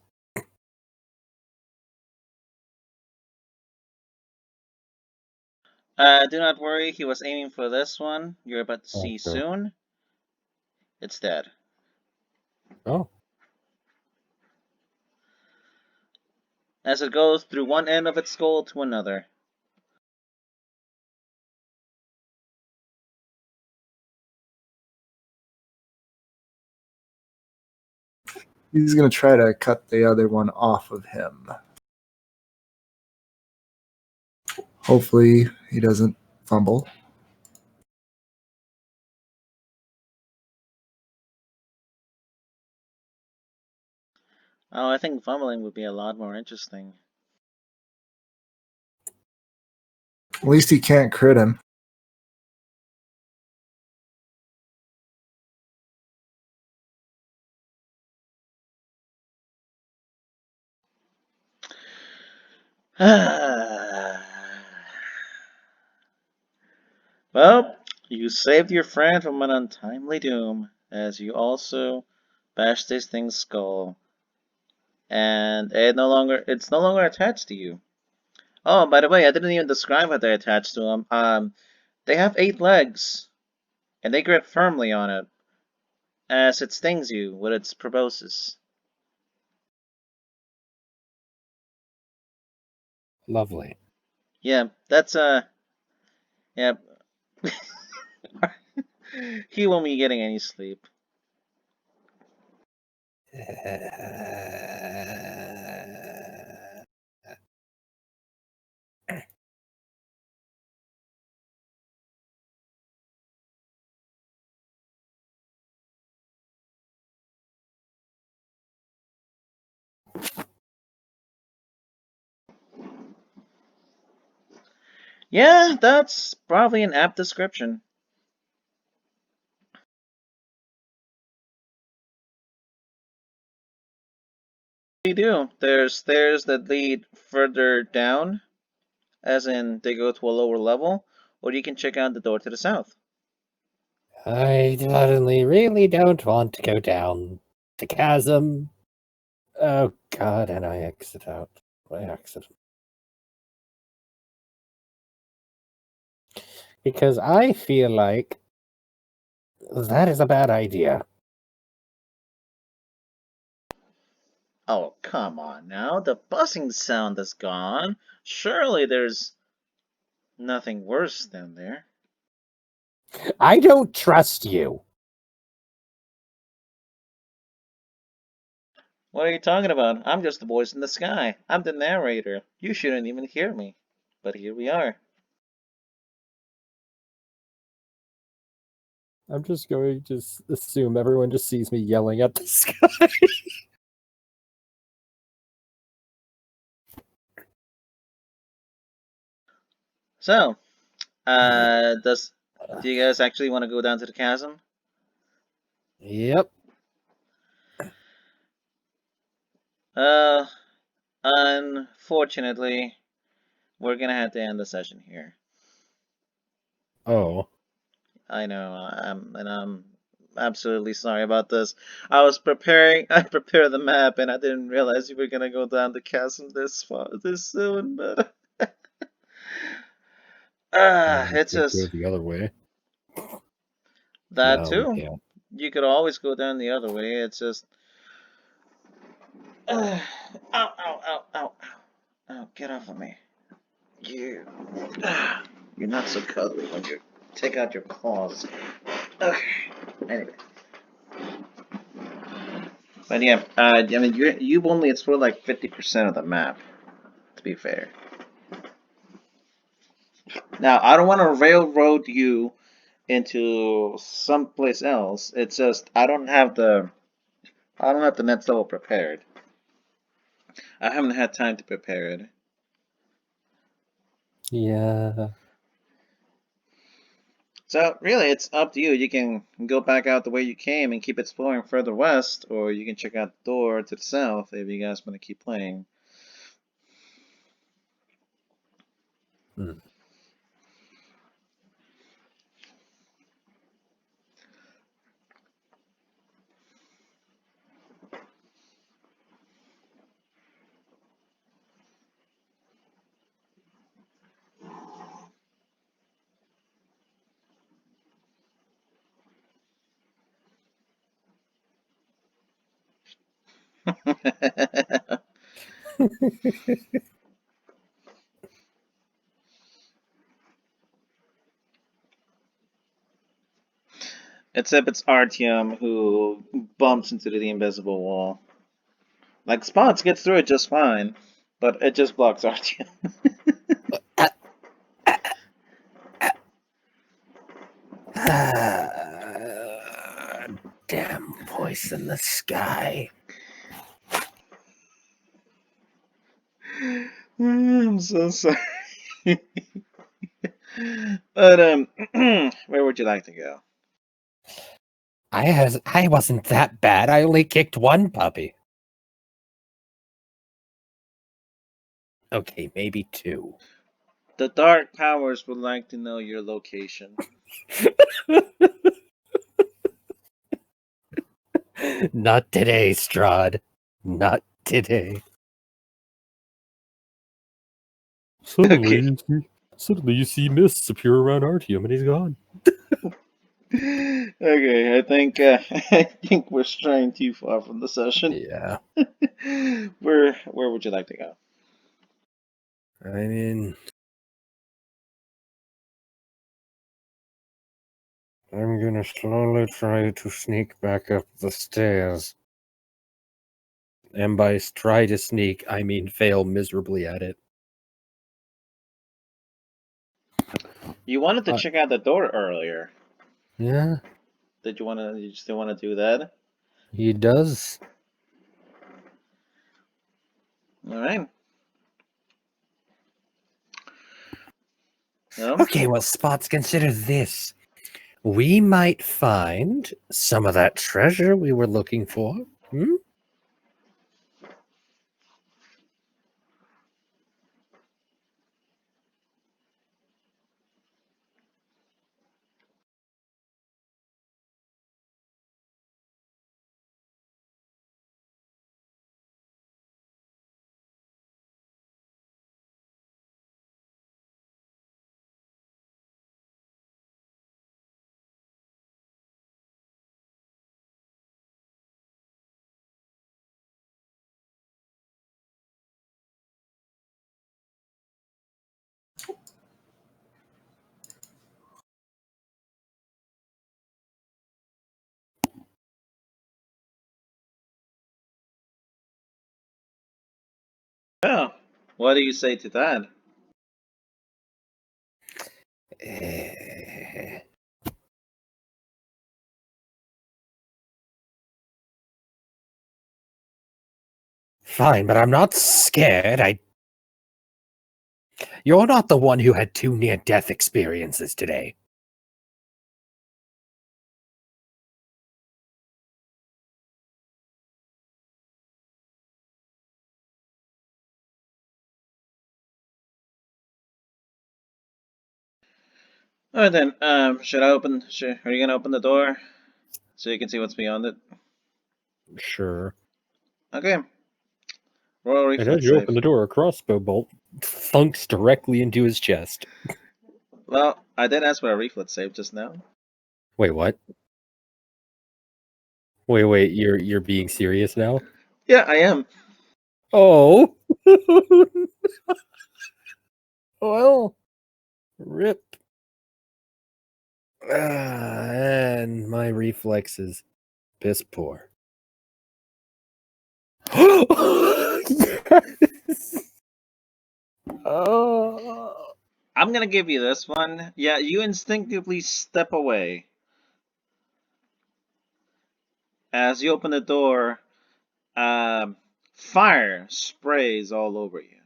Do not worry, he was aiming for this one. You're about to see sure. soon. It's dead. Oh. As it goes through one end of its skull to another. He's going to try to cut the other one off of him. Hopefully he doesn't fumble. Oh, I think fumbling would be a lot more interesting. At least he can't crit him. Well, you saved your friend from an untimely doom, as you also bashed this thing's skull. And it's no longer attached to you. Oh, by the way, I didn't even describe how they're attached to them. They have 8 legs, and they grip firmly on it, as it stings you with its proboscis. Lovely. Yeah, that's, yeah. He won't be getting any sleep. Yeah, that's probably an apt description. You do. There's stairs that lead further down, as in they go to a lower level, or you can check out the door to the south. I suddenly really don't want to go down the chasm. Oh god, and I exit out by accident. Because I feel like that is a bad idea. Oh, come on now. The buzzing sound is gone. Surely there's nothing worse down there. I don't trust you. What are you talking about? I'm just the voice in the sky. I'm the narrator. You shouldn't even hear me. But here we are. I'm just going to assume everyone just sees me yelling at the sky. So, do you guys actually want to go down to the chasm? Yep. Unfortunately, we're gonna have to end the session here. Oh. I know, I'm absolutely sorry about this. I prepared the map, and I didn't realize you were gonna go down the chasm this soon, but it's Could just go the other way. that No, too. yeah. You could always go down the other way. It's just, ow, ow, ow, ow, ow, get off of me. You're not so cuddly when you take out your claws. Okay. Anyway. But yeah, I mean, you've only explored like 50% of the map, to be fair. Now, I don't want to railroad you into someplace else. It's just I don't have the next level prepared. I haven't had time to prepare it. Yeah. So really, it's up to you. You can go back out the way you came and keep exploring further west, or you can check out the door to the south if you guys want to keep playing. Hmm. Except it's Artyom who bumps into the invisible wall. Like Spots gets through it just fine, but it just blocks Artyom. Damn voice in the sky. I'm so sorry. But where would you like to go? I wasn't that bad. I only kicked one puppy. Okay, maybe two. The Dark Powers would like to know your location. Not today, Strahd. Not today. Okay. Suddenly you see mists appear around Artyom and he's gone. Okay, I think we're straying too far from the session. Yeah. Where would you like to go? I mean, I'm gonna slowly try to sneak back up the stairs. And by try to sneak, I mean fail miserably at it. You wanted to check out the door earlier. Yeah, Did you wanna? You still want to do that? he does. All right. No? Okay, well, Spots, consider this. We might find some of that treasure we were looking for. Hmm? Oh, what do you say to that? Eh. Fine, but I'm not scared. You're not the one who had 2 near-death experiences today. All right then. Should I open? Are you gonna open the door so you can see what's beyond it? Sure. Okay. Royal And as reflex you save. open the door, a crossbow bolt thunks directly into his chest. Well, I did ask for a reflex save just now. Wait, what? Wait, you're being serious now? Yeah, I am. Oh. Well, rip. And my reflexes piss poor. Yes! Oh. I'm gonna give you this one. Yeah, you instinctively step away. As you open the door, fire sprays all over you.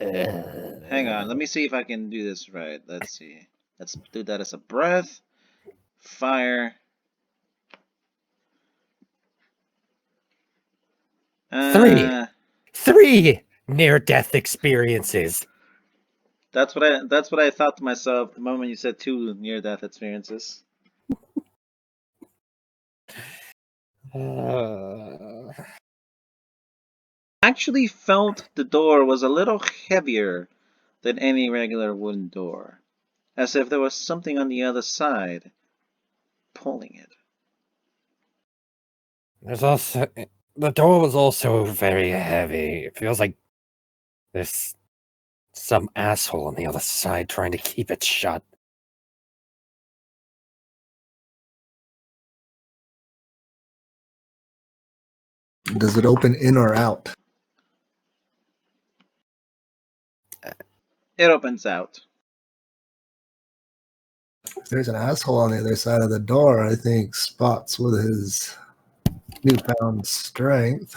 Hang on, let me see if I can do this right. Let's see. Let's do that as a breath. Fire. Three near-death experiences. That's what I thought to myself the moment you said 2 near-death experiences. Actually felt the door was a little heavier than any regular wooden door, as if there was something on the other side pulling it. There's also the door was also very heavy. It feels like there's some asshole on the other side trying to keep it shut. Does it open in or out? It opens out. If there's an asshole on the other side of the door, I think Spots, with his newfound strength.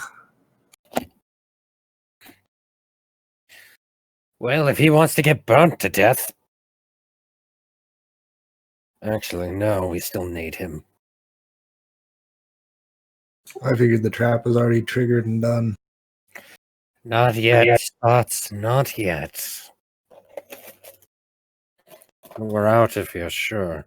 Well, if he wants to get burnt to death. Actually, no, we still need him. I figured the trap was already triggered and done. Not yet, Spots, not yet. We're out if you're sure.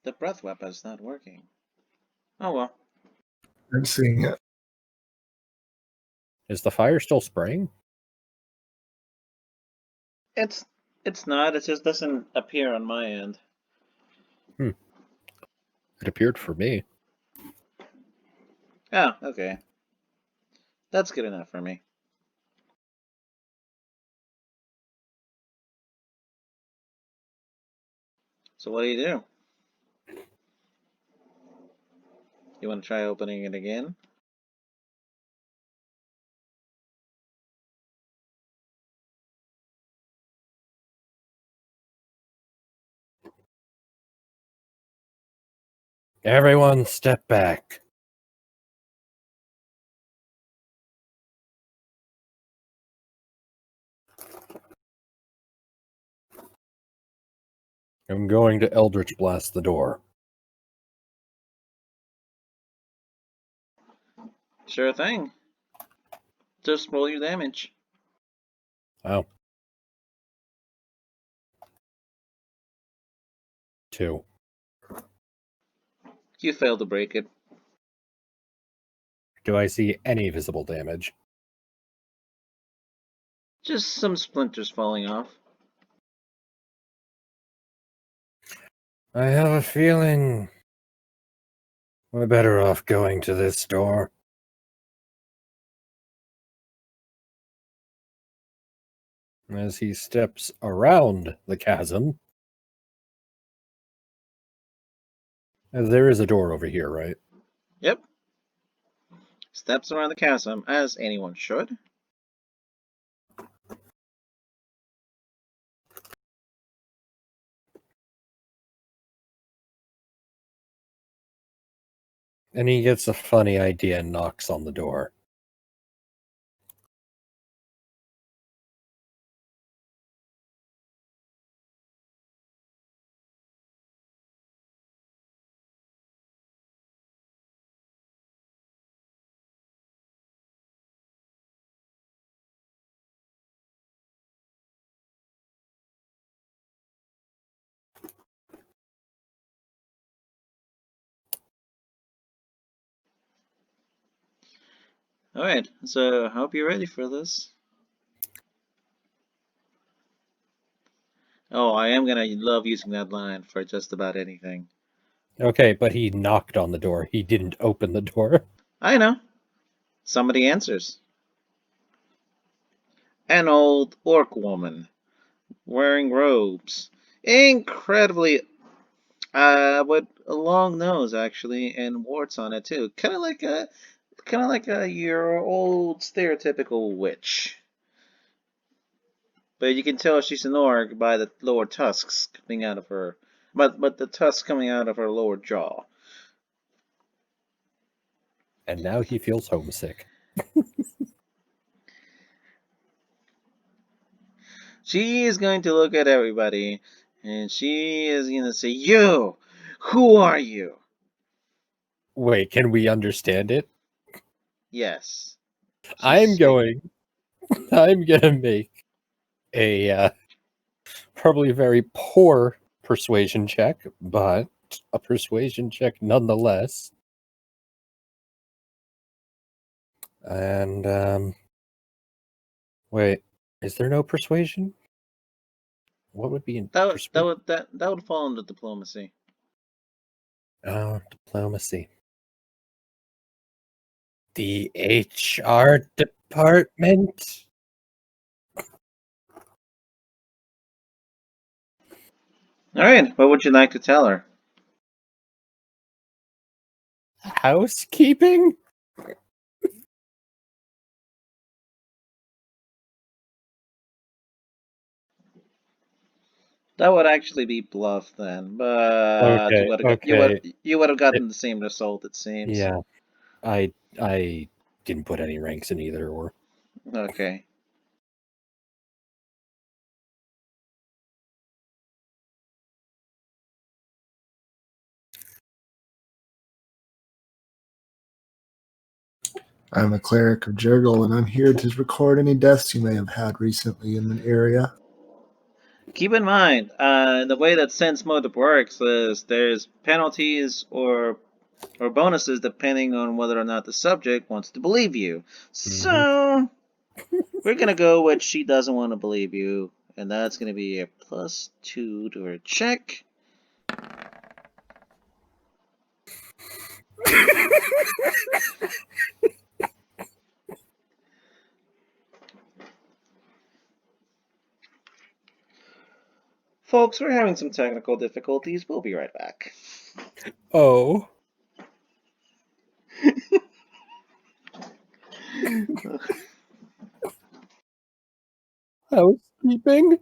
The breath weapon's not working. Oh well. I'm seeing it. Is the fire still spraying? It's not, it just doesn't appear on my end. It appeared for me. Oh, okay. That's good enough for me. So what do? You want to try opening it again? Everyone step back. I'm going to Eldritch Blast the door. Sure thing. Just roll your damage. Oh. 2. You failed to break it. Do I see any visible damage? Just some splinters falling off. I have a feeling we're better off going to this door. As he steps around the chasm. There is a door over here, right? Yep. Steps around the chasm, as anyone should. And he gets a funny idea and knocks on the door. Alright, so I hope you're ready for this. Oh, I am gonna love using that line for just about anything. Okay, but he knocked on the door. He didn't open the door. I know. Somebody answers. an old orc woman wearing robes, incredibly, with a long nose actually, and warts on it too, kind of like your old stereotypical witch. But you can tell she's an orc by the lower tusks coming out of her, but the tusks coming out of her lower jaw. And now he feels homesick. She is going to look at everybody, and she is going to say, "You, who are you?" Wait, can we understand it? Yes. I'm She's going. I'm gonna make a probably very poor persuasion check, but a persuasion check nonetheless. And wait, is there no persuasion? What would be in persuasion? that would fall under diplomacy. Oh, diplomacy. The HR department. All right. What would you like to tell her? Housekeeping? That would actually be bluff then, but Okay, you would have It- gotten the same result, it seems. yeah, I didn't put any ranks in either or. Okay. I'm a cleric of Jergal, and I'm here to record any deaths you may have had recently in the area. Keep in mind, the way that sense motive works is there's penalties or bonuses depending on whether or not the subject wants to believe you. So we're gonna go with she doesn't want to believe you, and that's gonna be a +2 to her check. Folks, we're having some technical difficulties. We'll be right back. Oh. Housekeeping?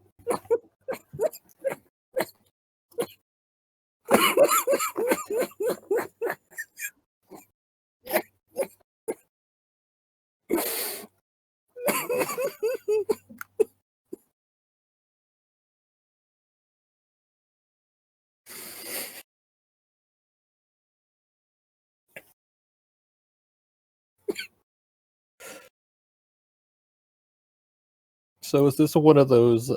So is this one of those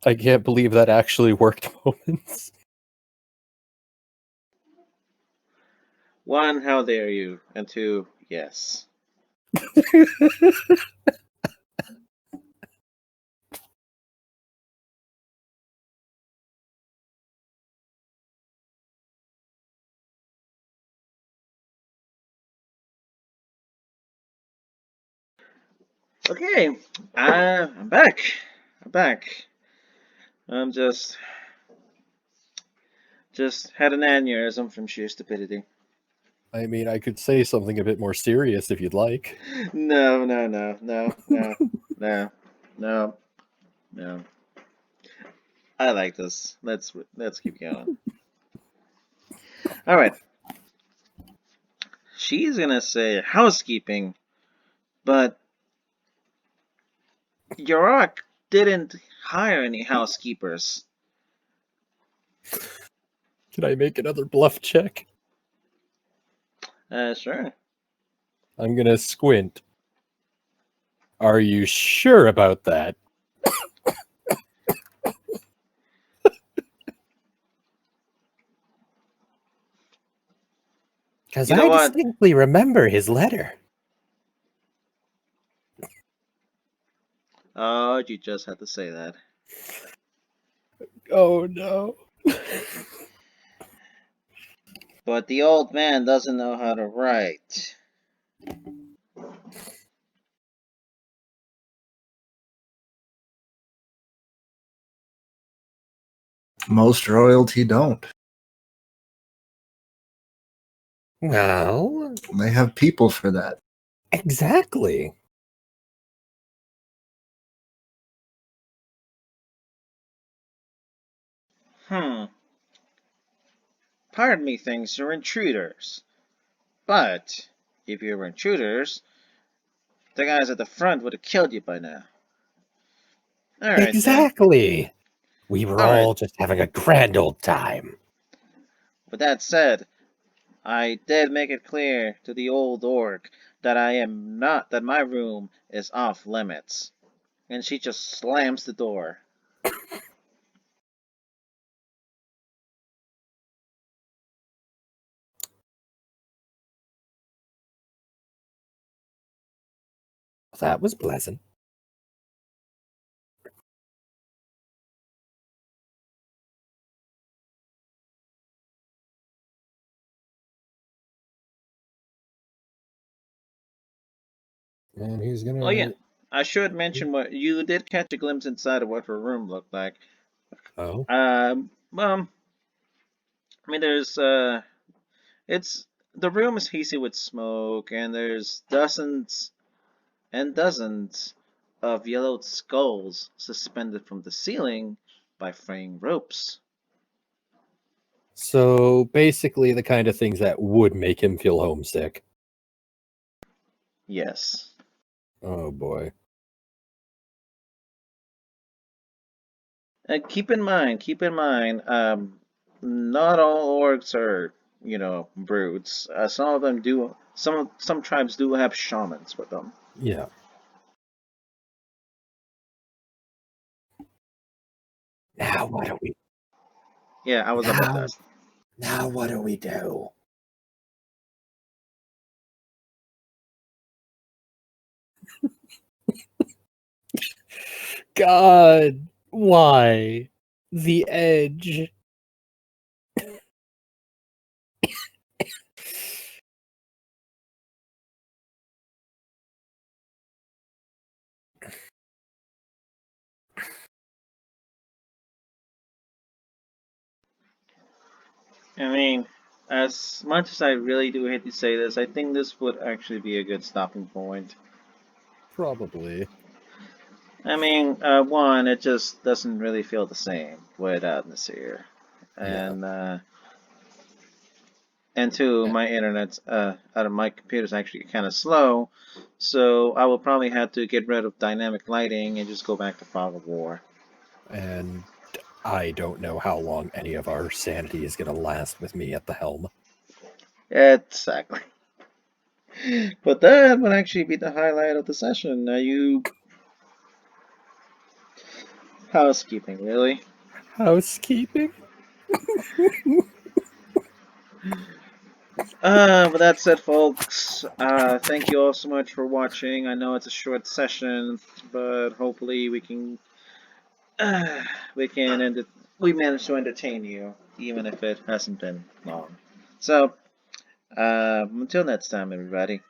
I can't believe that actually worked moments? One, how dare you? And two, yes. Okay, I'm back. I'm back. I'm just had an aneurysm from sheer stupidity. I mean, I could say something a bit more serious if you'd like. No, no, no, no, no, no, no, no. I like this. Let's keep going. All right. She's gonna say housekeeping, but Yorok didn't hire any housekeepers. Can I make another bluff check? Sure. I'm gonna squint. Are you sure about that? Because You know I what? distinctly remember his letter. Oh, you just had to say that. Oh no. But the old man doesn't know how to write. Most royalty don't. Well, They have people for that. exactly. Part of me thinks you're intruders. But if you were intruders, the guys at the front would have killed you by now. Alright then. Exactly. We were Alright, all just having a grand old time. with that said, I did make it clear to the old orc that that my room is off limits. And she just slams the door. That was pleasant. And he's gonna. Oh yeah, I should mention what you did catch a glimpse inside of what her room looked like. Oh. Well, I mean, it's the room is hazy with smoke, and there's dozens and dozens of yellowed skulls suspended from the ceiling by fraying ropes. So basically, the kind of things that would make him feel homesick. Yes. Oh boy. Keep in mind, not all orcs are, brutes. Some of them do. Some tribes do have shamans with them. Yeah. Now what do we? Yeah, I was about that. Now what do we do? God, why? The edge. I mean, as much as I really do hate to say this, I think this would actually be a good stopping point. Probably. I mean, one, it just doesn't really feel the same without Nasir, Yeah. and two, Eh, my internet, out of my computer's actually kind of slow, so I will probably have to get rid of dynamic lighting and just go back to Fog of War. And I don't know how long any of our sanity is going to last with me at the helm. Exactly. But that would actually be the highlight of the session. Now you housekeeping, really? Housekeeping? With that said, folks, thank you all so much for watching. I know it's a short session, but hopefully uh, we can we managed to entertain you, even if it hasn't been long. So, until next time, everybody.